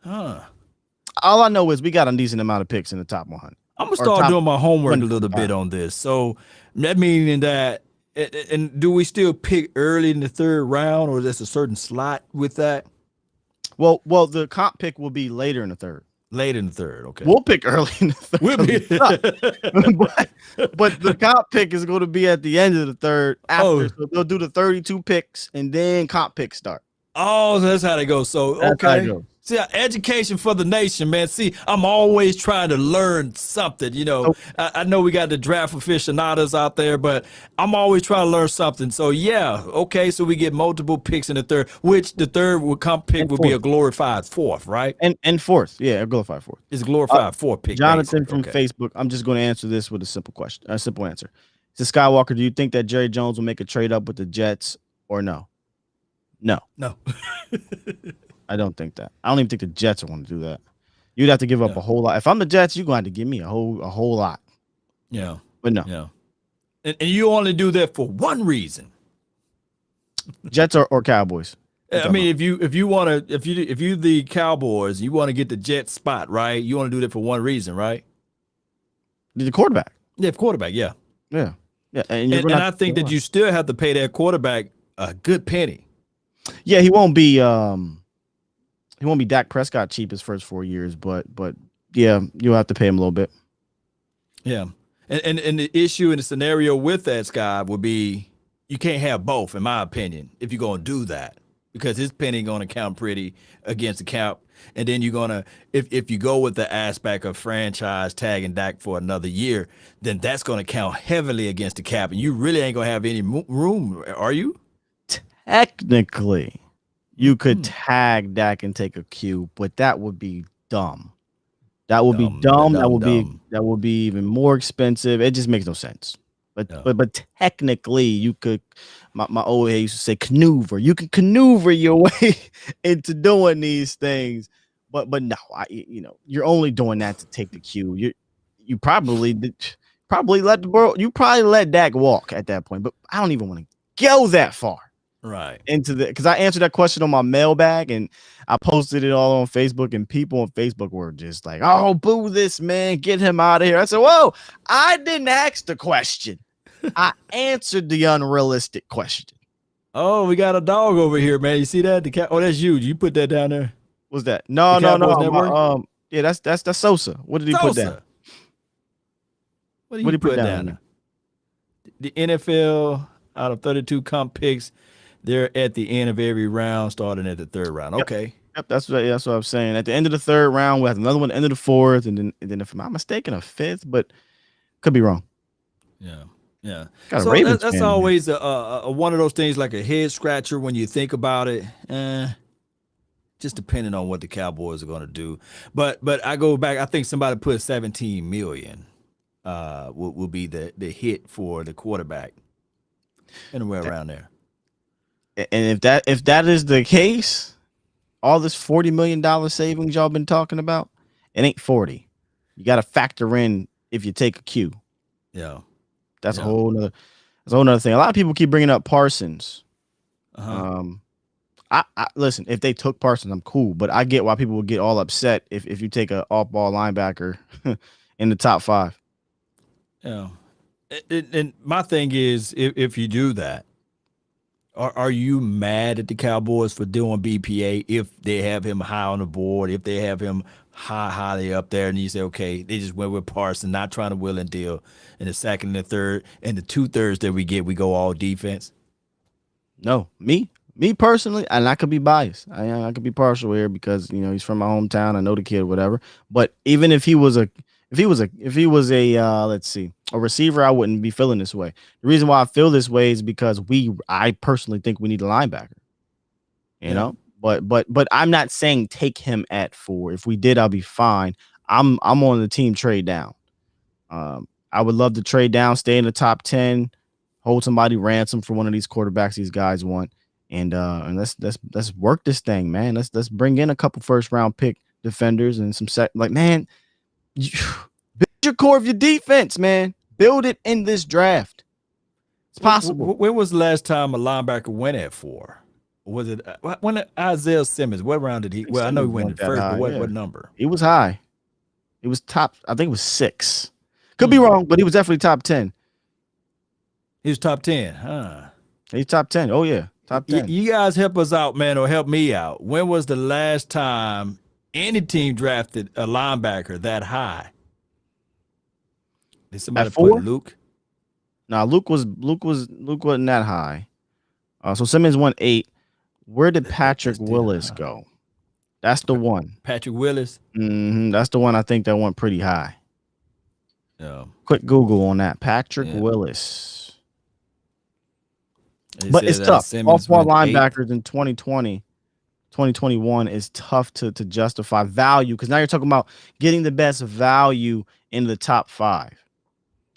All I know is we got a decent amount of picks in the top 100. I'm gonna start doing my homework a little bit on this. So that meaning that, and do we still pick early in the 3rd round, or is there a certain slot with that? Well, the comp pick will be later in the 3rd. Later in the 3rd, okay. We'll pick early in the 3rd. but the comp pick is going to be at the end of the 3rd. After, so they'll do the 32 picks, and then comp picks start. Oh, so that's how they go. So that's how it goes. See, education for the nation, man. See, I'm always trying to learn something. I know we got the draft aficionados out there, but I'm always trying to learn something. So so we get multiple picks in the 3rd, which the 3rd comp pick would be a glorified 4th, right? And 4th, a glorified 4th. It's a glorified 4th pick. Jonathan from Facebook. I'm just going to answer this with a simple question, a simple answer. So Skywalker, do you think that Jerry Jones will make a trade up with the Jets or no? No, No. I don't think that. I don't even think the Jets are going to do that. You'd have to give up Yeah. a whole lot. If I'm the Jets, you're going to have to give me a whole lot. Yeah. But no, Yeah. And you only do that for one reason. Jets or Cowboys. I mean, if you want to, if you the Cowboys, you want to get the Jets spot, right? You want to do that for one reason, right? The quarterback. Yeah, quarterback. Yeah. Yeah. And I think that you still have to pay that quarterback a good penny. Yeah, he won't be Dak Prescott cheap his first 4 years, but yeah, you'll have to pay him a little bit. Yeah. And the issue and the scenario with that, Sky, would be you can't have both, in my opinion, if you're going to do that, because his penny going to count pretty against the cap. And then you're going to, if you go with the aspect of franchise tagging Dak for another year, then that's going to count heavily against the cap. And you really ain't going to have any room, are you? Technically, you could tag Dak and take a Q, but that would be dumb. That would be dumb. That would be even more expensive. It just makes no sense. But technically, you could. My old head used to say maneuver. You can maneuver your way into doing these things. But no, you're only doing that to take the Q. You probably let Dak walk at that point. But I don't even want to go that far. Right. Because I answered that question on my mailbag and I posted it all on Facebook, and people on Facebook were just like, "Oh, boo this man, get him out of here." I said, "Whoa, I didn't ask the question. I answered the unrealistic question." Oh, we got a dog over here, man. You see that? Oh, that's you. You put that down there. What's that? No. Yeah, that's Sosa. What did he put down? What did he put down? The NFL out of 32 comp picks, they're at the end of every round, starting at the third round. Okay. Yep, that's what I'm saying. At the end of the third round, we have another one at the end of the fourth, and then if I'm not mistaken, a fifth, but could be wrong. Yeah. Yeah. So that's always a one of those things, like a head scratcher when you think about it. Just depending on what the Cowboys are going to do. But I go back, I think somebody put 17 million will be the hit for the quarterback. Anywhere around there. And if that is the case, all this $40 million savings y'all been talking about, it ain't 40. You got to factor in if you take a Q. Yeah. That's a whole nother thing. A lot of people keep bringing up Parsons. I listen, if they took Parsons, I'm cool, but I get why people would get all upset if you take a off-ball linebacker in the top 5. Yeah. And my thing is, if you do that, are you mad at the Cowboys for doing BPA if they have him high on the board, if they have him highly up there, and you say, okay, they just went with Parsons, not trying to will and deal in the second and the third, and the 2/3 that we get, we go all defense? No, me personally, and I could be biased. I could be partial here because he's from my hometown. I know the kid, whatever. But even if he was a let's see, a receiver, I wouldn't be feeling this way. The reason why I feel this way is because I personally think we need a linebacker. You know, but I'm not saying take him at 4. If we did, I'll be fine. I'm on the team trade down. I would love to trade down, stay in the top 10, hold somebody ransom for one of these quarterbacks these guys want, and let's work this thing, man. Let's bring in a couple first round pick defenders and some man. Build your core of your defense, man. Build it in this draft. It's possible. When was the last time a linebacker went at 4? Was it when Isaiah Simmons? What round did he? Well, I know he went at first, but what number? He was high. He was top. I think it was 6. Could be wrong, but he was definitely top 10. He was top 10, huh? He's top 10. Oh yeah, top 10. You guys help us out, man, or help me out. When was the last time any team drafted a linebacker that high? Did somebody put Luke? No, Luke wasn't that high. So Simmons went 8. Where did Patrick Willis go? That's the one. Patrick Willis? That's the one I think that went pretty high. Yeah. Quick Google on that. Patrick Willis. But it's tough. Off-ball linebackers in 2020, 2021 is tough to justify value because now you're talking about getting the best value in the top 5.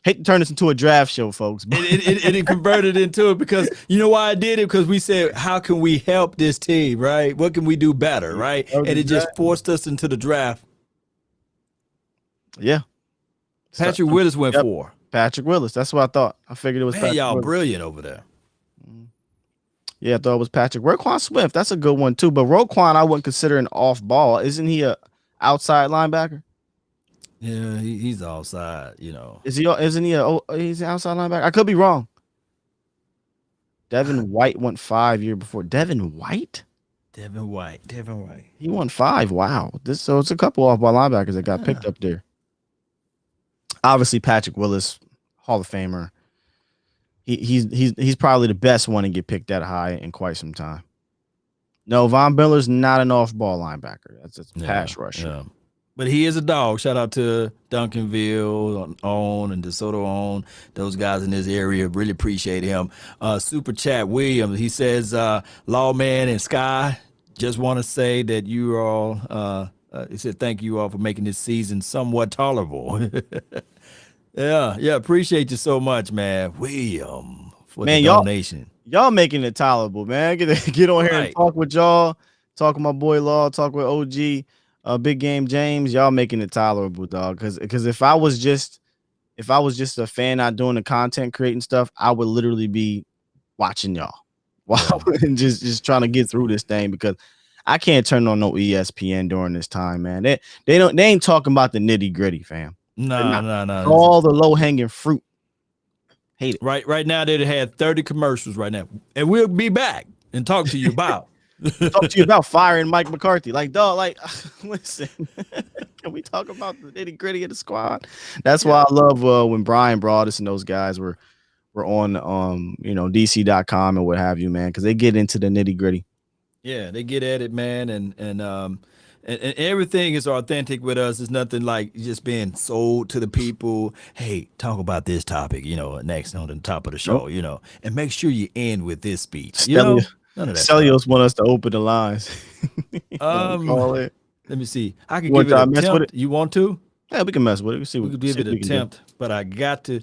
Hate to turn this into a draft show, folks. But It converted into it because you know why I did it? Because we said, how can we help this team, right? What can we do better, right? And it just forced us into the draft. Yeah. Patrick Willis went for. Patrick Willis. That's what I thought. I figured it was Patrick y'all Willis. Brilliant over there. Yeah, I thought it was Patrick. Roquan Swift. That's a good one, too. But Roquan, I wouldn't consider an off ball. Isn't he a outside linebacker? Yeah, he's outside, you know. He's an outside linebacker? I could be wrong. Devin White went 5 years before. Devin White? Devin White. He won 5. Wow. So it's a couple off ball linebackers that got picked up there. Obviously, Patrick Willis, Hall of Famer. He's probably the best one to get picked that high in quite some time. No, Von Miller's not an off ball linebacker. That's a pass rusher. Yeah. But he is a dog. Shout out to Duncanville on and DeSoto on. Those guys in this area really appreciate him. Super Chat Williams, he says, Lawman and Sky, just want to say that you all, he said, thank you all for making this season somewhat tolerable. Yeah, appreciate you so much, man. William, for the donation. Y'all making it tolerable, man. Get on here and talk with y'all. Talk with my boy Law. Talk with OG. Big Game James, y'all making it tolerable, dog. Because if I was just a fan not doing the content creating stuff, I would literally be watching y'all. Wow, and just trying to get through this thing because I can't turn on no ESPN during this time, man. They ain't talking about the nitty gritty, fam. No. All the low hanging fruit. Hate it. Right now they had 30 commercials right now, and we'll be back and talk to you about. Talk to you about firing Mike McCarthy. Like, dog, listen, can we talk about the nitty gritty of the squad? That's why I love when Brian Broadus and those guys were on DC.com and what have you, man, because they get into the nitty gritty. Yeah, they get at it, man, and everything is authentic with us. It's nothing like just being sold to the people. Hey, talk about this topic, next on the top of the show, and make sure you end with this speech. None of that. Celios want us to open the lines. Let me see. I can give it an attempt. You want to? Yeah, we can mess with it. We can give it an attempt, but I got to.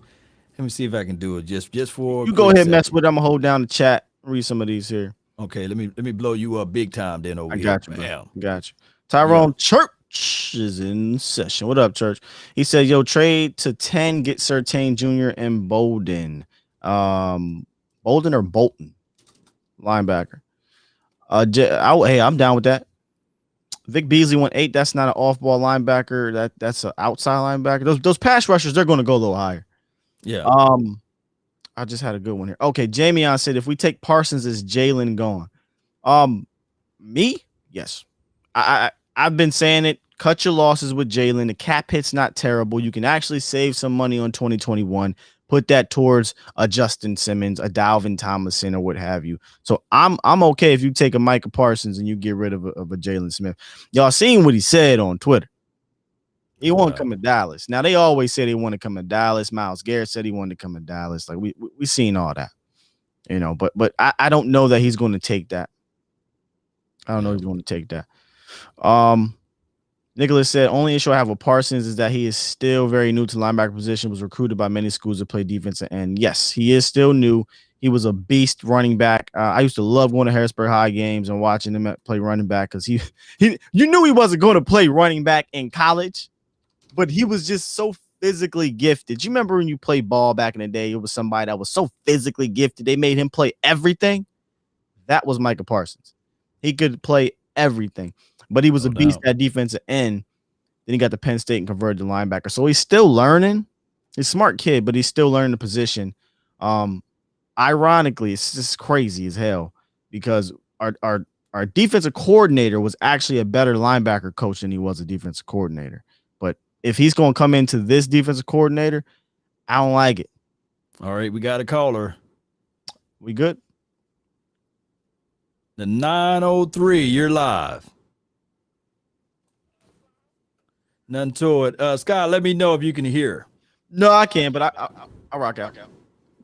Let me see if I can do it just for. You go ahead and mess with it. I'm gonna hold down the chat. Read some of these here. Okay, let me blow you up big time then over here. I got you. Tyrone Church is in session. What up, Church? He said, yo, trade to 10, get Surtain Jr. and Bolden. Bolden or Bolton? Linebacker. Hey, I'm down with that. Vic Beasley went 8. That's not an off-ball linebacker. That's an outside linebacker. Those pass rushers, they're going to go a little higher. Yeah. I just had a good one here. Okay, Jamion said, if we take Parsons, is Jalen gone? Me? Yes. I've been saying it. Cut your losses with Jalen. The cap hit's not terrible. You can actually save some money on 2021. Put that towards a Justin Simmons, a Dalvin Tomlinson, or what have you. So I'm okay if you take a Micah Parsons and you get rid of a Jalen Smith. Y'all seen what he said on Twitter. He won't come to Dallas. Now they always say they want to come to Dallas. Myles Garrett said he wanted to come to Dallas. Like we seen all that, But I don't know that he's going to take that. I don't know he's going to take that. Nicholas said, only issue I have with Parsons is that he is still very new to linebacker position, was recruited by many schools to play defensive end. Yes, he is still new. He was a beast running back. I used to love going to Harrisburg High games and watching him play running back because you knew he wasn't going to play running back in college, but he was just so physically gifted. You remember when you played ball back in the day, it was somebody that was so physically gifted. They made him play everything. That was Micah Parsons. He could play everything. But he was a beast at defensive end. Then he got to Penn State and converted to linebacker. So he's still learning. He's a smart kid, but he's still learning the position. Ironically, it's just crazy as hell because our defensive coordinator was actually a better linebacker coach than he was a defensive coordinator. But if he's going to come into this defensive coordinator, I don't like it. All right, we got a caller. We good? The 903, you're live. None to it. Scott, let me know if you can hear. No, I can, but I'll rock out.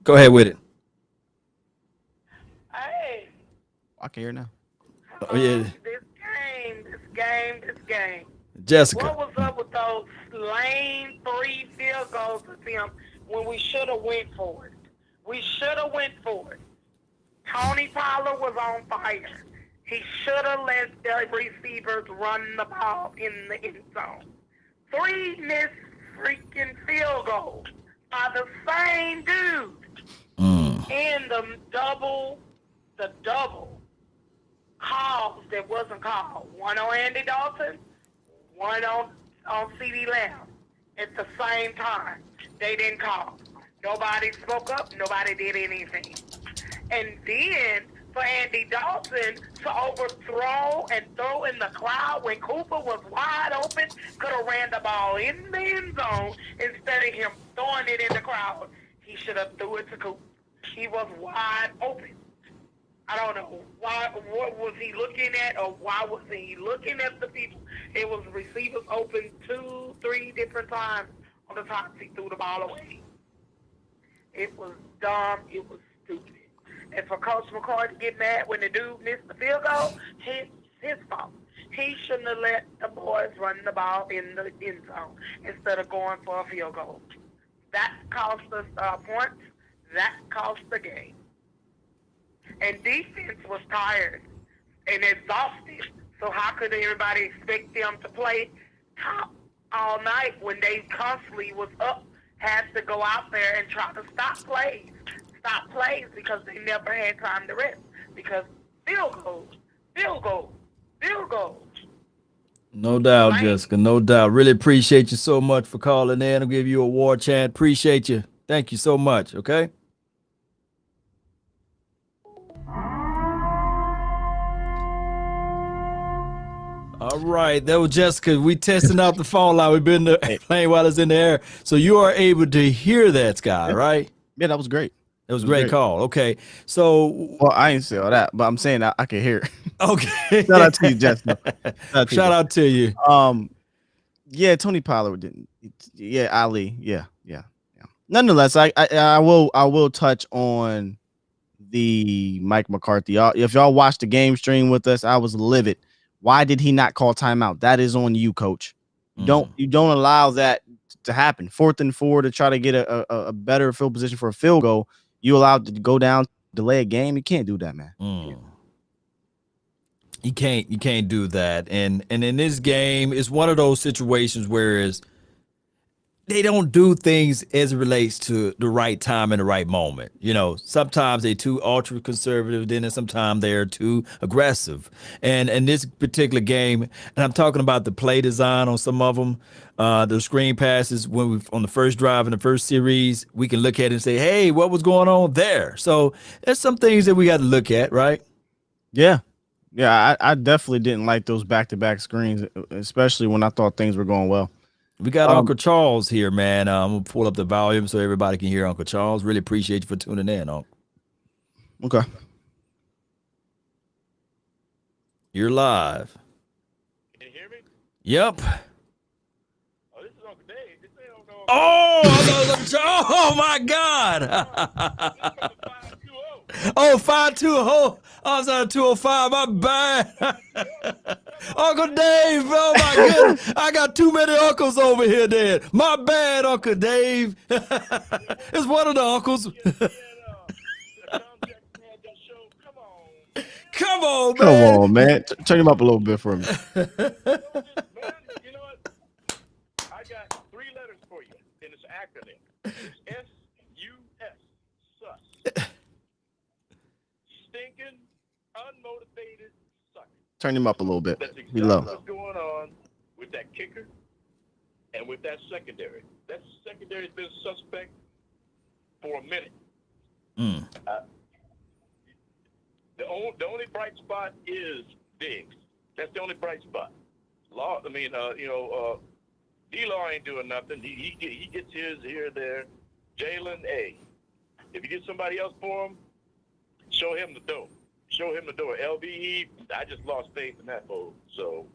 Go ahead with it. Hey. I can hear now. Oh, yeah. This game. Jessica. What was up with those lame 3 field goals attempt when we should have went for it. We should have went for it. Tony Pollard was on fire. He should have let the receivers run the ball in the end zone. 3 missed freaking field goals by the same dude. And the double calls that wasn't called. One on Andy Dalton, one on CD Lamb at the same time. They didn't call. Nobody spoke up. Nobody did anything. And then for Andy Dalton to overthrow and throw in the crowd when Cooper was wide open, could have ran the ball in the end zone instead of him throwing it in the crowd. He should have threw it to Cooper. He was wide open. I don't know what was he looking at, or why was he looking at the people? It was receivers open 2-3 different times on the times he threw the ball away. It was dumb. It was stupid. And for Coach McCarthy to get mad when the dude missed the field goal, it's his fault. He shouldn't have let the boys run the ball in the end zone instead of going for a field goal. That cost us points. That cost the game. And defense was tired and exhausted. So how could everybody expect them to play top all night when they constantly was up, had to go out there and try to stop plays because they never had time to rest. Because field goals. No doubt, Jessica. No doubt. Really appreciate you so much for calling in. I'll give you a war chant. Appreciate you. Thank you so much. Okay. All right, that was Jessica. We testing out the phone line. We've been playing while it's in the air, so you are able to hear that, Sky, right? Yeah, that was great. It was a great call. Okay, so I ain't say all that, but I'm saying I can hear it. Okay, shout out to you, Jessica. Shout out to you. Yeah, Tony Pollard didn't. Yeah, Ali. Yeah. Nonetheless, I will touch on the Mike McCarthy. If y'all watched the game stream with us, I was livid. Why did he not call timeout? That is on you, coach. You don't allow that to happen. 4th and 4 to try to get a better field position for a field goal. You allowed to go down, delay a game. You can't do that, man. You can't do that. And in this game, it's one of those situations where they don't do things as it relates to the right time and the right moment. You know, sometimes they're too ultra conservative, then sometimes they're too aggressive. And in this particular game, and I'm talking about the play design on some of them, the screen passes on the first drive in the first series, we can look at it and say, hey, what was going on there? So there's some things that we got to look at, right? Yeah. Yeah, I definitely didn't like those back-to-back screens, especially when I thought things were going well. We got Uncle Charles here, man. I'm going to pull up the volume so everybody can hear Uncle Charles. Really appreciate you for tuning in, Uncle. Okay. You're live. Can you hear me? Yep. Oh, this is Uncle Dave. This ain't Uncle Oh, my God. Oh, 520. I was at 205. My bad. Uncle Dave. Oh, my goodness. I got too many uncles over here, then. My bad, Uncle Dave. It's one of the uncles. Come on, man. Come on, man. Turn him up a little bit for me. You know what? I got 3 letters for you, and it's an acronym. It's S-U-S. Sus. Stinking, unmotivated sucker. Turn him up a little bit. That's exactly what's going on with that kicker and with that secondary. That secondary's been suspect for a minute. The only bright spot is Diggs. That's the only bright spot. D-Law ain't doing nothing. He gets his here or there. Jalen, if you get somebody else for him, show him the door. LBE, I just lost faith in that fool. So,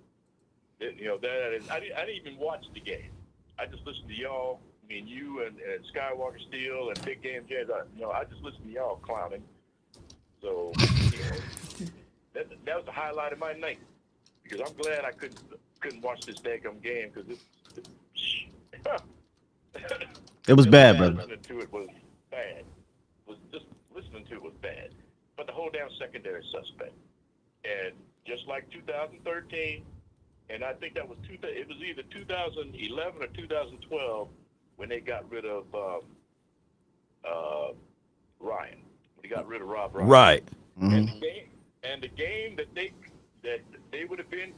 that is. I didn't even watch the game. I just listened to y'all. I mean, you and Skywalker Steel and Big Game Jazz. I just listened to y'all clowning. So, that was the highlight of my night, because I'm glad I couldn't watch this daggum game, because It was bad, brother. brother. Listening to it was bad. Just listening to it was bad. But the whole damn secondary suspect. And just like 2013, and I think that was it was either 2011 or 2012 when they got rid of Ryan. They got rid of Rob Ryan. Right. Mm-hmm. And the game that they would have been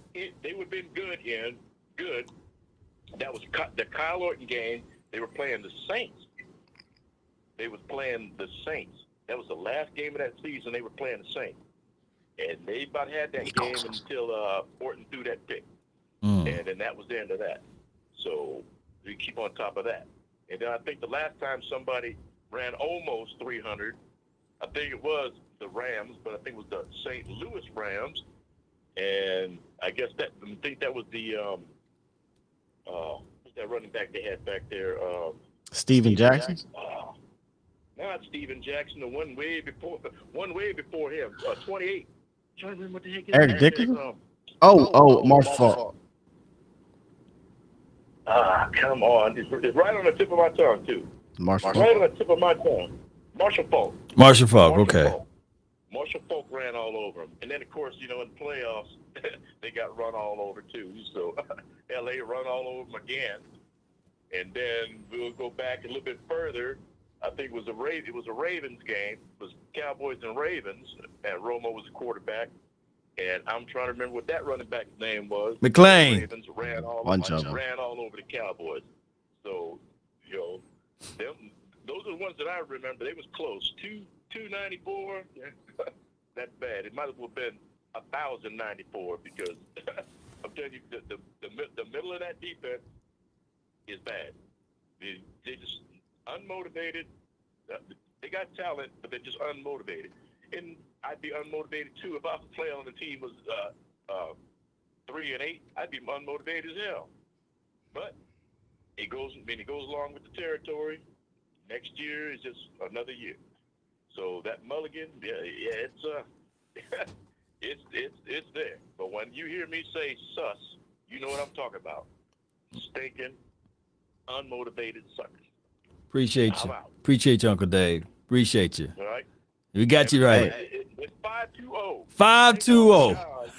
good. That was the Kyle Orton game. They were playing the Saints. They was playing the Saints. That was the last game of that season. They were playing the Saints, and they about had that game until Orton threw that pick, and then that was the end of that. So we keep on top of that. And then I think the last time somebody ran almost 300, I think it was the Rams, but I think it was the St. Louis Rams, and I think that was the what's that running back they had back there? Steven Jackson? Not Steven Jackson, the one way before him, 28. Trying to remember what the heck is Eric Dickerson? Marshall Faulk. Come on. It's right on the tip of my tongue, too. Marshall Right on the tip of my tongue. Marshall Faulk. Marshall Faulk, okay. Marshall Faulk ran all over him. And then, of course, in the playoffs, they got run all over, too. So L.A. run all over them again. And then we'll go back a little bit further. I think it was a Ravens game. It was Cowboys and Ravens, and Romo was the quarterback. And I'm trying to remember what that running back's name was. McClain. Ravens ran all over the Cowboys. So, those are the ones that I remember. They was close. 294. That's bad. It might as well have been 1,094 because I'm telling you, the middle of that defense is bad. They just unmotivated. They got talent, but they're just unmotivated. And I'd be unmotivated too if I was playing on the team was 3-8. I'd be unmotivated as hell. But it goes along with the territory. Next year is just another year. So that mulligan, it's it's there. But when you hear me say sus, you know what I'm talking about. Stinking, unmotivated suckers. Appreciate you. Appreciate you, Uncle Dave. Appreciate you. All right. We got you right. It's 520. 520.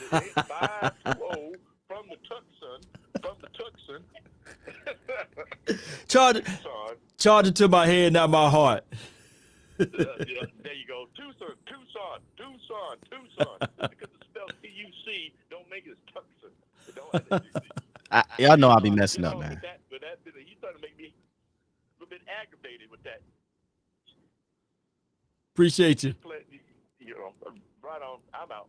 520 from the Tucson. Charge it to my head, not my heart. There you go. Tucson. Because it's spelled T-U-C, don't make it Tucson. Y'all know I'll be messing up, man. He's trying to make me a little bit aggravated with that. Appreciate you. Right on. I'm out.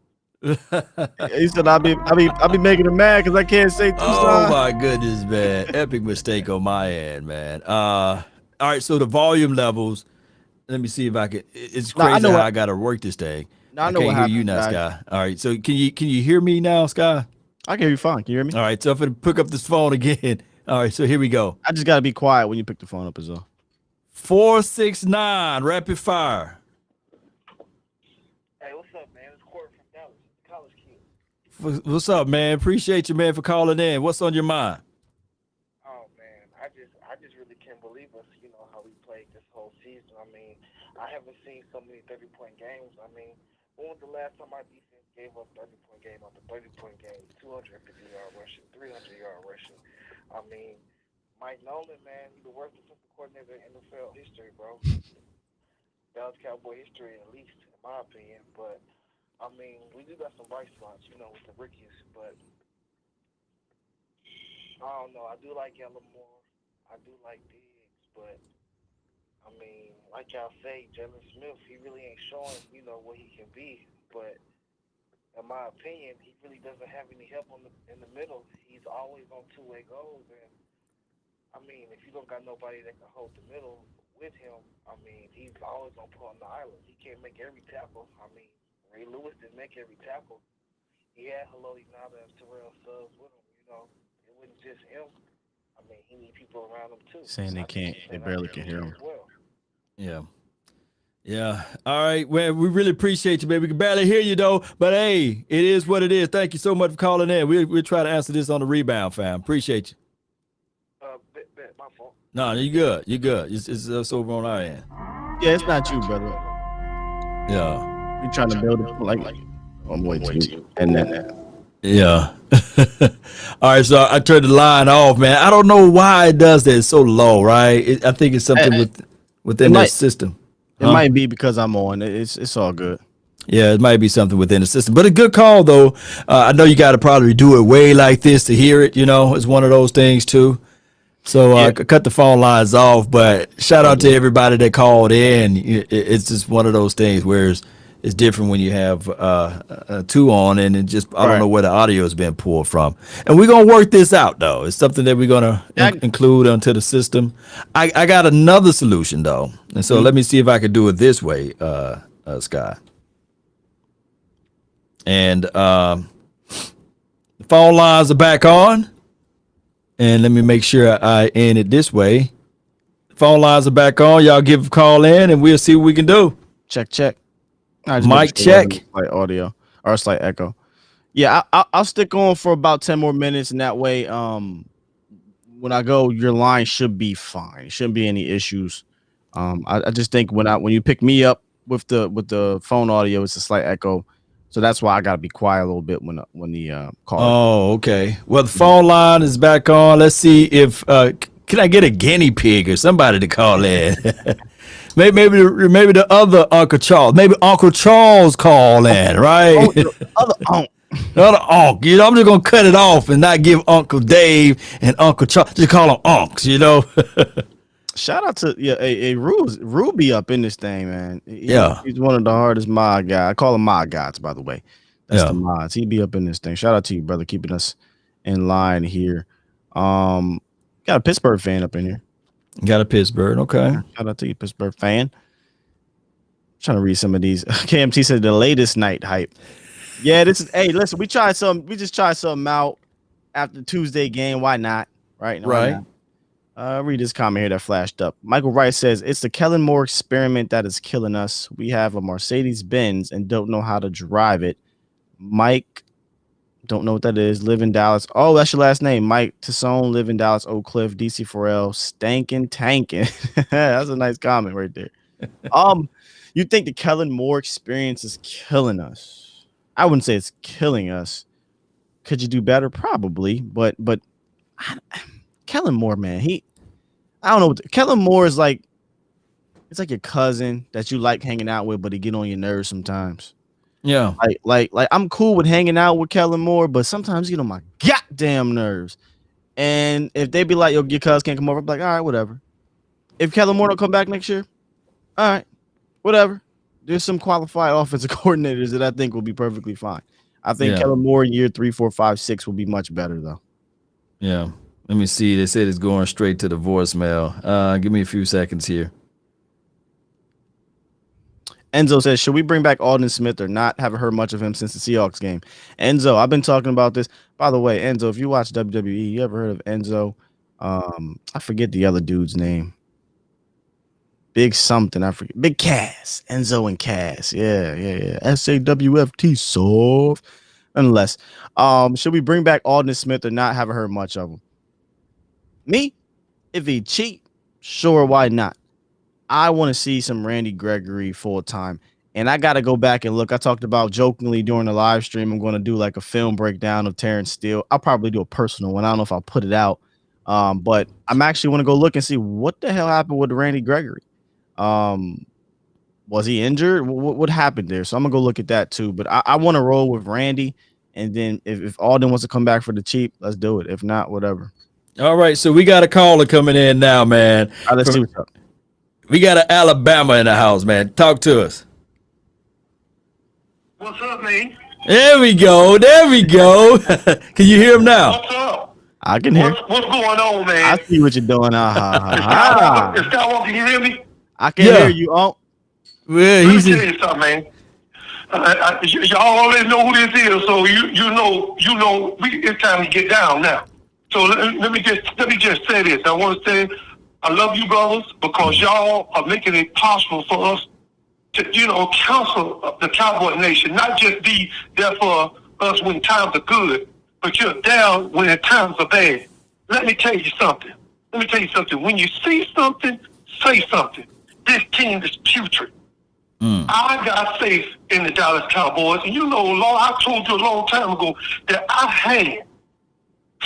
He said I'll be making him mad because I can't say Tucson. Oh my goodness, man. Epic mistake on my end, man. All right, so the volume levels. Let me see if I can. It's crazy how I got to work this thing. I can't hear you now, Sky. All right, so can you hear me now, Sky? I can hear you fine. Can you hear me? All right, so I'm going to pick up this phone again. All right, so here we go. I just got to be quiet when you pick the phone up as well. 469, rapid fire. Hey, what's up, man? It's Court from Dallas, college kid. What's up, man? Appreciate you, man, for calling in. What's on your mind? Oh man, I just really can't believe us. You know how we played this whole season. I mean, I haven't seen so many 30-point games. I mean, when was the last time our defense gave up 30-point game after 30-point game, 250-yard rushing, 300-yard rushing? I mean, Mike Nolan, man, he's the worst defensive coordinator in NFL history, bro. Dallas Cowboy history, at least, in my opinion. But I mean, we do got some bright spots, with the rookies. But I don't know. I do like Elmore. I do like Diggs. But I mean, like y'all say, Jalen Smith, he really ain't showing, what he can be. But in my opinion, he really doesn't have any help in the middle. He's always on two-way goals. And I mean, if you don't got nobody that can hold the middle with him, I mean, he's always going to put on the island. He can't make every tackle. I mean, Ray Lewis didn't make every tackle. He had Haloti Ngata and Terrell Suggs with him, It wasn't just him. I mean, he need people around him, too. Saying they barely can hear him. Well. Yeah. Yeah. All right. Well, we really appreciate you, man. We can barely hear you, though. But, hey, it is what it is. Thank you so much for calling in. We'll try to answer this on the rebound, fam. Appreciate you. My my fault. No, you good. You good. It's us over on our end. Yeah, it's not you, brother. Yeah. We trying to build it like I'm waiting to you. And then Yeah. All right, so I turned the line off, man. I don't know why it does that. It's so low, right? I think it's something within the system. It might be because I'm on. It's all good. Yeah, it might be something within the system, but a good call though. I know you got to probably do it way like this to hear it. You know, it's one of those things too. So cut the phone lines off. But shout out to everybody that called in. It's just one of those things where it's different when you have two on, and it just I don't know where the audio has been pulled from. And we're gonna work this out though. It's something that we're gonna include onto the system. I got another solution though, and so let me see if I can do it this way, Scott. And the phone lines are back on. And let me make sure I end it this way. Phone lines are back on. Y'all give a call in and we'll see what we can do. Check. Mic check. Slight audio or a slight echo. Yeah, I'll stick on for about 10 more minutes. And that way, when I go, your line should be fine. Shouldn't be any issues. I just think when you pick me up with the phone audio, it's a slight echo. So that's why I gotta be quiet a little bit when the call. Oh, okay. Well, the phone line is back on. Let's see if can I get a guinea pig or somebody to call in? maybe the other Uncle Charles. Maybe Uncle Charles call in, right? Other uncle. Other uncle. You know, I'm just gonna cut it off and not give Uncle Dave and Uncle Charles. Just call them unks. You know. Shout out to Ruby up in this thing, man. He's one of the hardest mod guys. I call him mod gods, by the way. That's the mods. He be up in this thing. Shout out to you, brother, keeping us in line here. Got a Pittsburgh fan up in here. Got a Pittsburgh, okay. Shout out to you, Pittsburgh fan. Trying to read some of these. KMT said the latest night hype. Yeah, this is. Hey, listen, we just tried something out after the Tuesday game. Why not? Right. Read this comment here that flashed up. Michael Wright says, it's the Kellen Moore experiment that is killing us. We have a Mercedes-Benz and don't know how to drive it. Mike, don't know what that is. Live in Dallas. Oh, that's your last name. Mike Tassone, live in Dallas, Oak Cliff, DC4L, stankin' tankin'. That's a nice comment right there. You think the Kellen Moore experience is killing us? I wouldn't say it's killing us. Could you do better? Probably, but Kellen Moore, man, I don't know. Kellen Moore is like, it's like your cousin that you like hanging out with, but he get on your nerves sometimes. Yeah. Like I'm cool with hanging out with Kellen Moore, but sometimes you get on my goddamn nerves. And if they be like, yo, your cousin can't come over, I'm like, all right, whatever. If Kellen Moore don't come back next year, all right, whatever. There's some qualified offensive coordinators that I think will be perfectly fine. I think Kellen Moore year 3, 4, 5, 6 will be much better though. Yeah. Let me see. They said it's going straight to the voicemail. Give me a few seconds here. Enzo says, should we bring back Aldon Smith or not? Haven't heard much of him since the Seahawks game. Enzo, I've been talking about this. By the way, Enzo, if you watch WWE, you ever heard of Enzo? I forget the other dude's name. Big something. I forget. Big Cass. Enzo and Cass. Yeah. SAWFT soft. Nonetheless, should we bring back Aldon Smith or not? Haven't heard much of him. Me, if he cheat, sure, why not? I want to see some Randy Gregory full time. And I got to go back and look. I talked about jokingly during the live stream. I'm going to do like a film breakdown of Terrence Steele. I'll probably do a personal one. I don't know if I'll put it out. But I'm actually want to go look and see what the hell happened with Randy Gregory. Was he injured? What happened there? So I'm going to go look at that too. But I want to roll with Randy. And then if Alden wants to come back for the cheap, let's do it. If not, whatever. All right, so we got a caller coming in now, man. All right, let's see what's up. We got an Alabama in the house, man. Talk to us. What's up, man? There we go. Can you hear him now? What's up? I can hear. What's going on, man? I see what you're doing. Skywalker, can you hear me? I can hear you. Oh, well, Let me tell you something, man. Y'all already know who this is, so you know. It's time to get down now. So let me just say this. I want to say I love you, brothers, because y'all are making it possible for us to, counsel the Cowboy Nation, not just be there for us when times are good, but you're there when times are bad. Let me tell you something. Let me tell you something. When you see something, say something. This team is putrid. I got faith in the Dallas Cowboys. And you know, I told you a long time ago that I had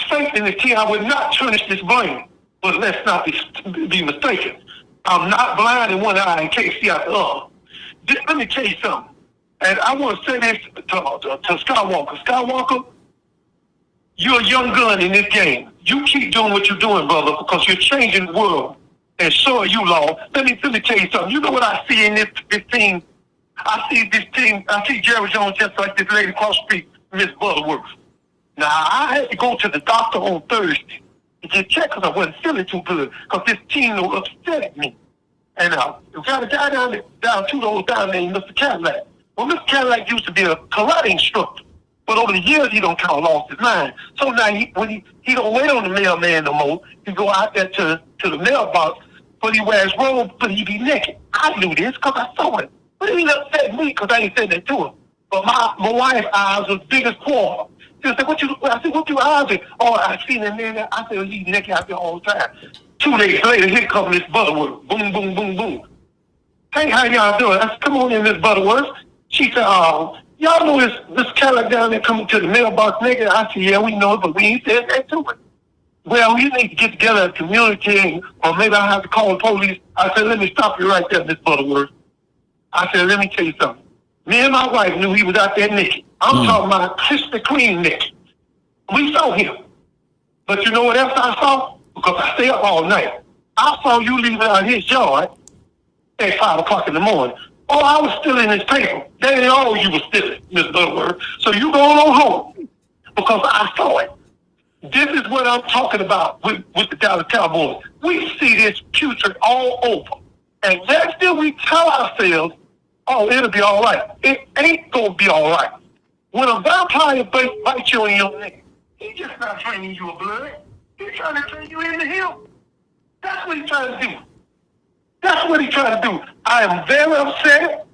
faith in the team. I would not tarnish this blame. But let's not be mistaken. I'm not blind in one eye and can't see out the other. Let me tell you something. And I want to say this to Skywalker. Skywalker, you're a young gun in this game. You keep doing what you're doing, brother, because you're changing the world. And so are you, Law. Let me tell you something. You know what I see in this team? I see Jerry Jones just like this lady across the street, Miss Butterworth. Now, I had to go to the doctor on Thursday to get checked because I wasn't feeling too good because this team upset me. And we got a guy down 2 doors down there, Mr. Cadillac. Well, Mr. Cadillac used to be a karate instructor. But over the years, he don't kind of lost his mind. So now when he don't wait on the mailman no more. He go out there to the mailbox, but he wears robe, but he be naked. I knew this because I saw it. But he upset me because I ain't said that to him. But my wife's eyes was big as quarter. She said, I said, what your eyes are? Oh, I seen him there. I said, he's naked out there all the time. 2 days later, here comes Miss Butterworth. Boom, boom, boom, boom. Hey, how y'all doing? I said, come on in, Miss Butterworth. She said, y'all know this Cadillac down there coming to the mailbox naked? I said, yeah, we know it, but we ain't said that to it. Well, we need to get together as a community, or maybe I have to call the police. I said, let me stop you right there, Miss Butterworth. I said, let me tell you something. Me and my wife knew he was out there naked. I'm talking about crystal clean naked. We saw him. But you know what else I saw? Because I stay up all night. I saw you leaving out his yard at 5 o'clock in the morning. Oh, I was stealing his paper. That ain't all you was stealing, Miss Butterworth. So you go on home because I saw it. This is what I'm talking about with the Dallas Cowboys. We see this putrid all over. And next year we tell ourselves, oh, it'll be all right. It ain't going to be all right. When a vampire bites you in your neck, he's just not draining your blood. He's trying to turn you into him. That's what he's trying to do. That's what he's trying to do. I am very upset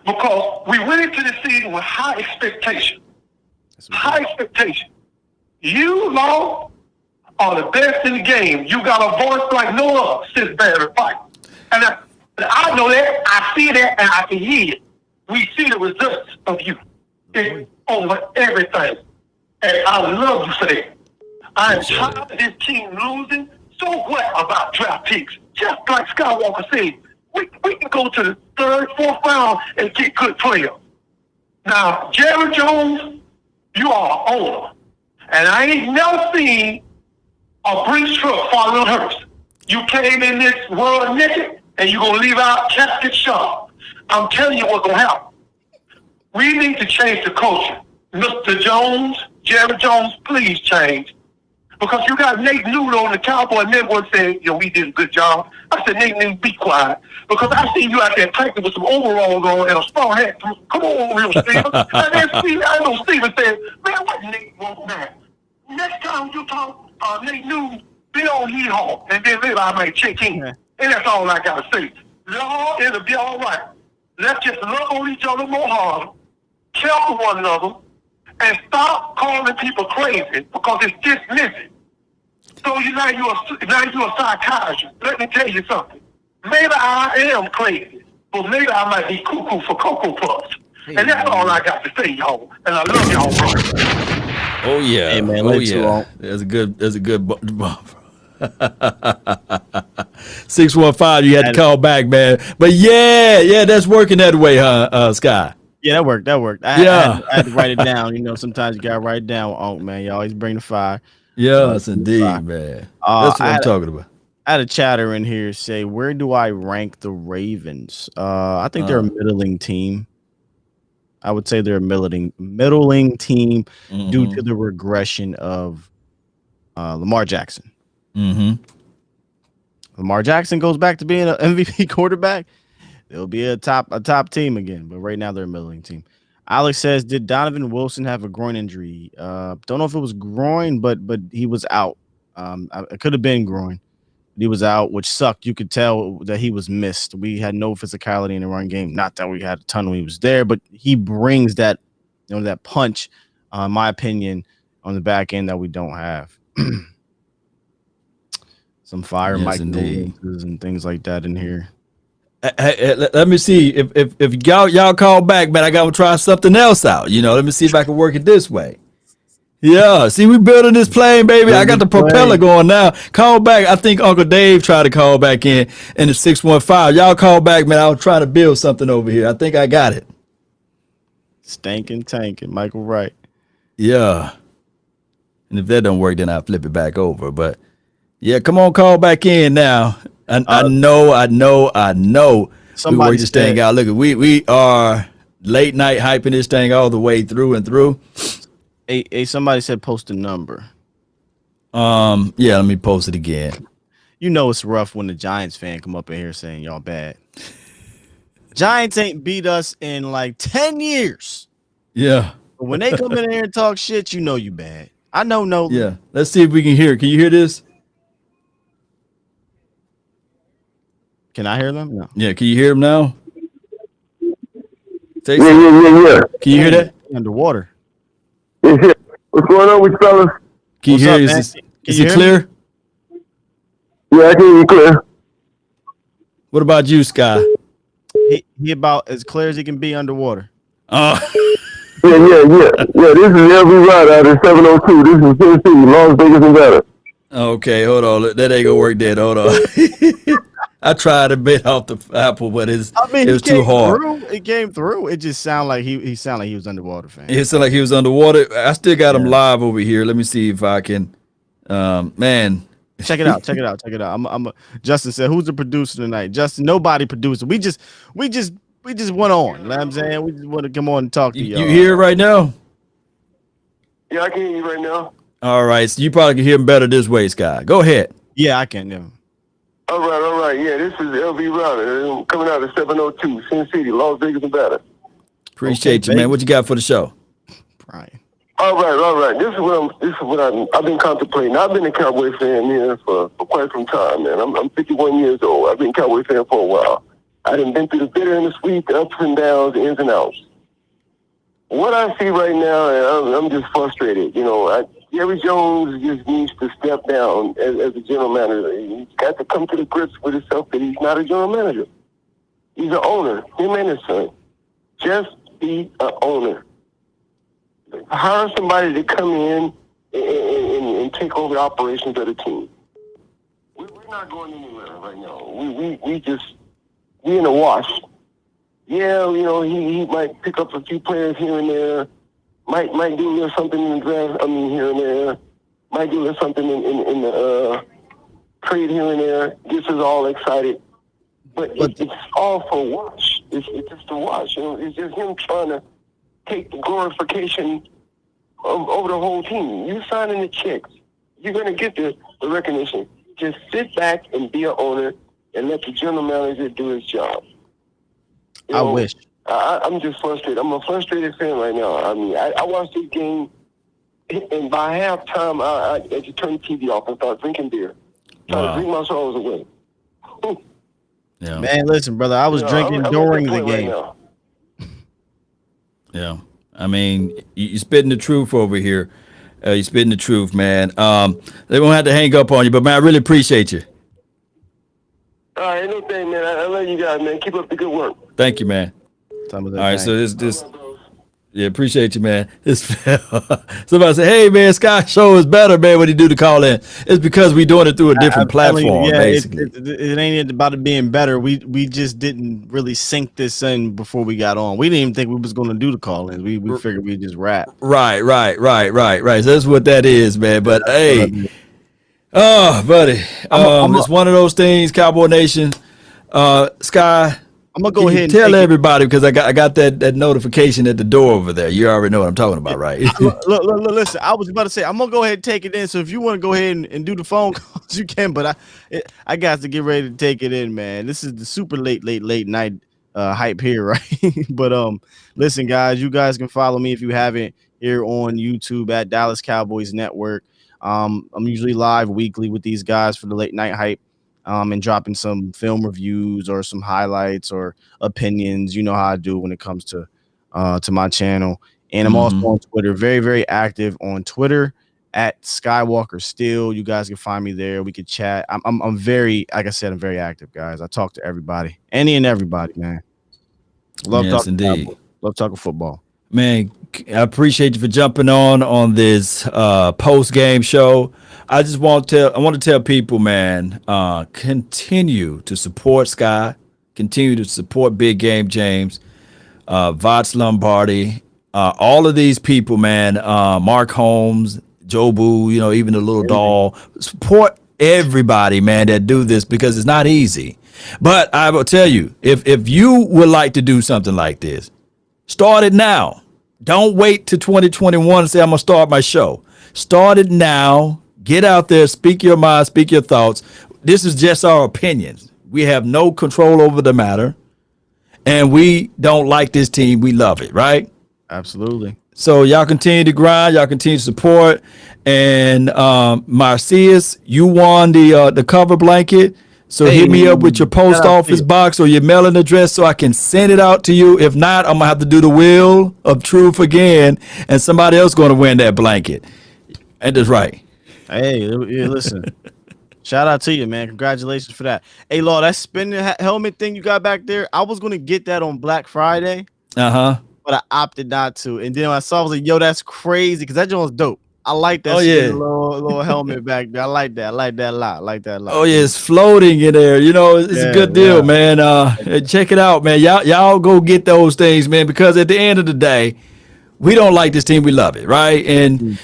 because we went into the season with high expectation. High expectation. You, Law, are the best in the game. You got a voice like no other, since Barry White. And I know that, I see that, and I can hear it. We see the results of you. It's over everything. And I love you for that. I'm tired of this team losing. So what about draft picks? Just like Skywalker said, we can go to the 3rd, 4th round and get good players. Now, Jerry Jones, you are an owner. And I ain't never seen a Brinks truck following hers. You came in this world naked, and you're going to leave out casket sharp. I'm telling you what's going to happen. We need to change the culture. Mr. Jones, Jerry Jones, please change. Because you got Nate Noodle on the Cowboy Network saying, we did a good job. I said, Nate Noodle, be quiet. Because I see you out there practicing with some overalls on and a straw hat. Come on, real Steven. And then I know Steven said, man, what Nate want now? Next time you talk, Nate Noodle, be on Yeehaw. And then maybe I might check in. And that's all I got to say. Lord, it'll be all right. Let's just love on each other more hard. Care for one another. And stop calling people crazy because it's dismissing. So now you're a psychiatrist. Let me tell you something. Maybe I am crazy, but maybe I might be cuckoo for Cocoa Puffs. And that's all I got to say, y'all. And I love y'all, bro. Oh yeah. Hey, man, oh yeah. That's a good 615, you had to call back, man. But yeah, that's working that way, huh, Sky? Yeah, that worked. I had to write it down. Sometimes you gotta write it down, man. You always bring the fire. Yes, indeed, man. That's what I'm talking about. I had a chatter in here say, where do I rank the Ravens? I think they're a middling team. I would say they're a middling team due to the regression of Lamar Jackson. Lamar Jackson goes back to being an MVP quarterback. They'll be a top team again, but right now they're a middling team. Alex says, did Donovan Wilson have a groin injury? Don't know if it was groin, but he was out. It could have been groin. He was out, which sucked. You could tell that he was missed. We had no physicality in the run game. Not that we had a ton when he was there, but he brings that, that punch, in my opinion, on the back end that we don't have. some fire Yes, mic indeed. noises and things like that in here. Hey, let me see if y'all call back, man. I gotta try something else out. Let me see if I can work it this way. Yeah, see, we building this plane, baby. I got the propeller going now. Call back. I think Uncle Dave tried to call back in the 615. Y'all call back, man. I was trying to build something over here. I think I got it. Stankin' tankin', Michael Wright. Yeah. And if that don't work, then I'll flip it back over. But yeah, come on, call back in now. I know. Somebody we work this thing out. Look, we are late night hyping this thing all the way through and through. Hey, somebody said post a number. Yeah, let me post it again. You know it's rough when the Giants fan come up in here saying y'all bad. Giants ain't beat us in like 10 years. Yeah. But when they come in here and talk shit, you know you bad. I know, no. Yeah. Let's see if we can hear it. Can you hear this? Can I hear them? No. Yeah, can you hear him now? Yeah. Can you hear that? Underwater. Yeah. What's going on with you fellas? Can you hear? Up, is it clear? Yeah, I can hear you clear. What about you, Sky? He about as clear as he can be underwater. Yeah. This is LB Rod out of 702. This is Tennessee, Las Vegas, Nevada. Okay, hold on. That ain't gonna work. That hold on. I tried a bit off the apple, but it was too hard. It came through. It just sounded like he sounded like he was underwater, fan. It sounded like he was underwater. I still got him live over here. Let me see if I can. Man, check it out. Justin said, "Who's the producer tonight?" Justin, nobody producer. We just went on. You know what I'm saying? We just want to come on and talk to y'all. You hear it right now? Yeah, I can hear you right now. All right, so you probably can hear him better this way, Sky. Go ahead. Yeah, I can. Yeah. All right. Yeah, this is LB Rod coming out of 702, Sin City, Las Vegas, Nevada. Appreciate you, man. What you got for the show? Brian. All right. This is what I've been contemplating. I've been a Cowboy fan here for quite some time, man. I'm 51 years old. I've been a Cowboy fan for a while. I've been through the bitter and the sweet, the ups and downs, the ins and outs. What I see right now, I'm just frustrated. Jerry Jones just needs to step down as a general manager. He's got to come to the grips with himself that he's not a general manager. He's an owner, him and his son. Just be an owner. Hire somebody to come in and take over the operations of the team. We're not going anywhere right now. We in a wash. Yeah, he might pick up a few players here and there. Might do a little something in the draft. Here and there. Might do a little something in the trade here and there. Gets us all excited. But it's all for a wash. It's just a wash. It's just him trying to take the glorification over the whole team. You signing the checks, you're going to get the recognition. Just sit back and be an owner and let the general manager do his job. I wish. I'm just frustrated. I'm a frustrated fan right now. I watched this game, and by halftime, I had to turn the TV off and start drinking beer. Trying to drink my sorrows away. Yeah. Man, listen, brother, I was drinking during the game. Right. Yeah. You spitting the truth over here. You spitting the truth, man. They won't have to hang up on you, but man, I really appreciate you. All right, ain't no thing, man. I love you guys, man. Keep up the good work. Thank you, man. All right, so this. Yeah, appreciate you, man. Somebody say, "Hey, man, Sky Show is better, man, when he do the call in." It's because we doing it through a different platform, basically. It ain't about it being better. We just didn't really sync this in before we got on. We didn't even think we was going to do the call in. We figured we'd just rap. Right. So that's what that is, man. But hey, buddy, it's one of those things, Cowboy Nation. Sky. I'm gonna go ahead and tell everybody because I got that notification at the door over there. You already know what I'm talking about, right? Look, listen. I was about to say I'm gonna go ahead and take it in. So if you want to go ahead and do the phone calls, you can. But I got to get ready to take it in, man. This is the super late night hype here, right? But listen, guys, you guys can follow me if you haven't here on YouTube at Dallas Cowboys Network. I'm usually live weekly with these guys for the late night hype. And dropping some film reviews or some highlights or opinions. You know how I do when it comes to my channel. And I'm also on Twitter, very, very active on Twitter at Skywalker Steel. You guys can find me there. We can chat. I'm very, like I said, I'm very active, guys. I talk to everybody, any and everybody, man. Love Yes, talking indeed. Cowboys. Love talking football. Man, I appreciate you for jumping on this post game show. I want to tell people, man, continue to support Sky, continue to support Big Game James, Vots Lombardi, all of these people, man. Mark Holmes, Joe Boo, even the little doll. Support everybody, man, that do this because it's not easy. But I will tell you, if you would like to do something like this, start it now. Don't wait till 2021 and say, I'm going to start my show. Start it now. Get out there. Speak your mind. Speak your thoughts. This is just our opinions. We have no control over the matter. And we don't like this team. We love it, right? Absolutely. So y'all continue to grind. Y'all continue to support. And Marcius, you won the cover blanket. So hit me up with your post office box or your mailing address so I can send it out to you. If not, I'm going to have to do the Wheel of Truth again, and somebody else going to win that blanket. And that's right. Hey, listen. Shout out to you, man. Congratulations for that. Hey, Law, that spinning helmet thing you got back there, I was going to get that on Black Friday. Uh-huh. But I opted not to. And then when I saw, I was like, yo, that's crazy because that joint was dope. I like that little helmet back there. I like that. I like that a lot. Oh, yeah, it's floating in there. It's a good deal, man. Check it out, man. Y'all go get those things, man, because at the end of the day, we don't like this team. We love it, right? And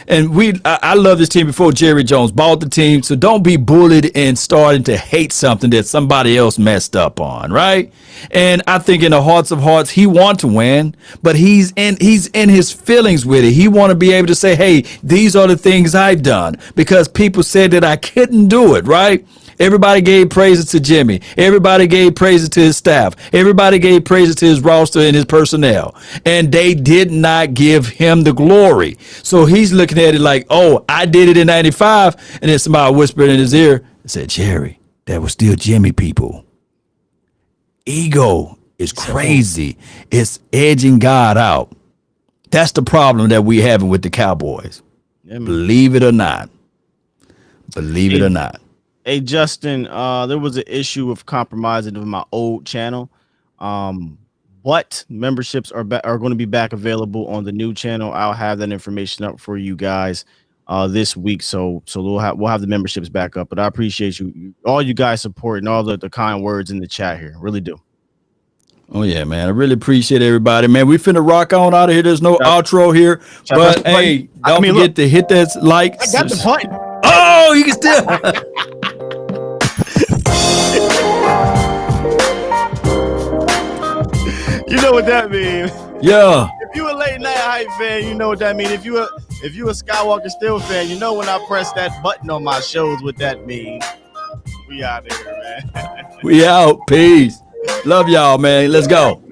I love this team before Jerry Jones bought the team. So don't be bullied and starting to hate something that somebody else messed up on, right? And I think in the hearts of hearts, he wants to win, but he's in his feelings with it. He want to be able to say, hey, these are the things I've done because people said that I couldn't do it, right? Everybody gave praises to Jimmy. Everybody gave praises to his staff. Everybody gave praises to his roster and his personnel. And they did not give him the glory. So he's looking at it like, oh, I did it in 95. And then somebody whispered in his ear and said, Jerry, that was still Jimmy, people. Ego is crazy. It's edging God out. That's the problem that we having with the Cowboys. Believe it or not. Believe it or not. Hey, Justin, there was an issue of compromising of my old channel, but memberships are going to be back available on the new channel. I'll have that information up for you guys this week, so we'll have the memberships back up. But I appreciate all you guys supporting all the kind words in the chat here. Really do. Oh yeah, man! I really appreciate everybody, man. We finna rock on out of here. There's no outro here, but hey, don't forget to hit that like. I got the button. Oh, you can still. You know what that means? Yeah. If you a late night hype fan, you know what that means. If you a Skywalker Steel fan, you know when I press that button on my shows, what that means. We out there, man. We out. Peace. Love y'all, man. Let's go.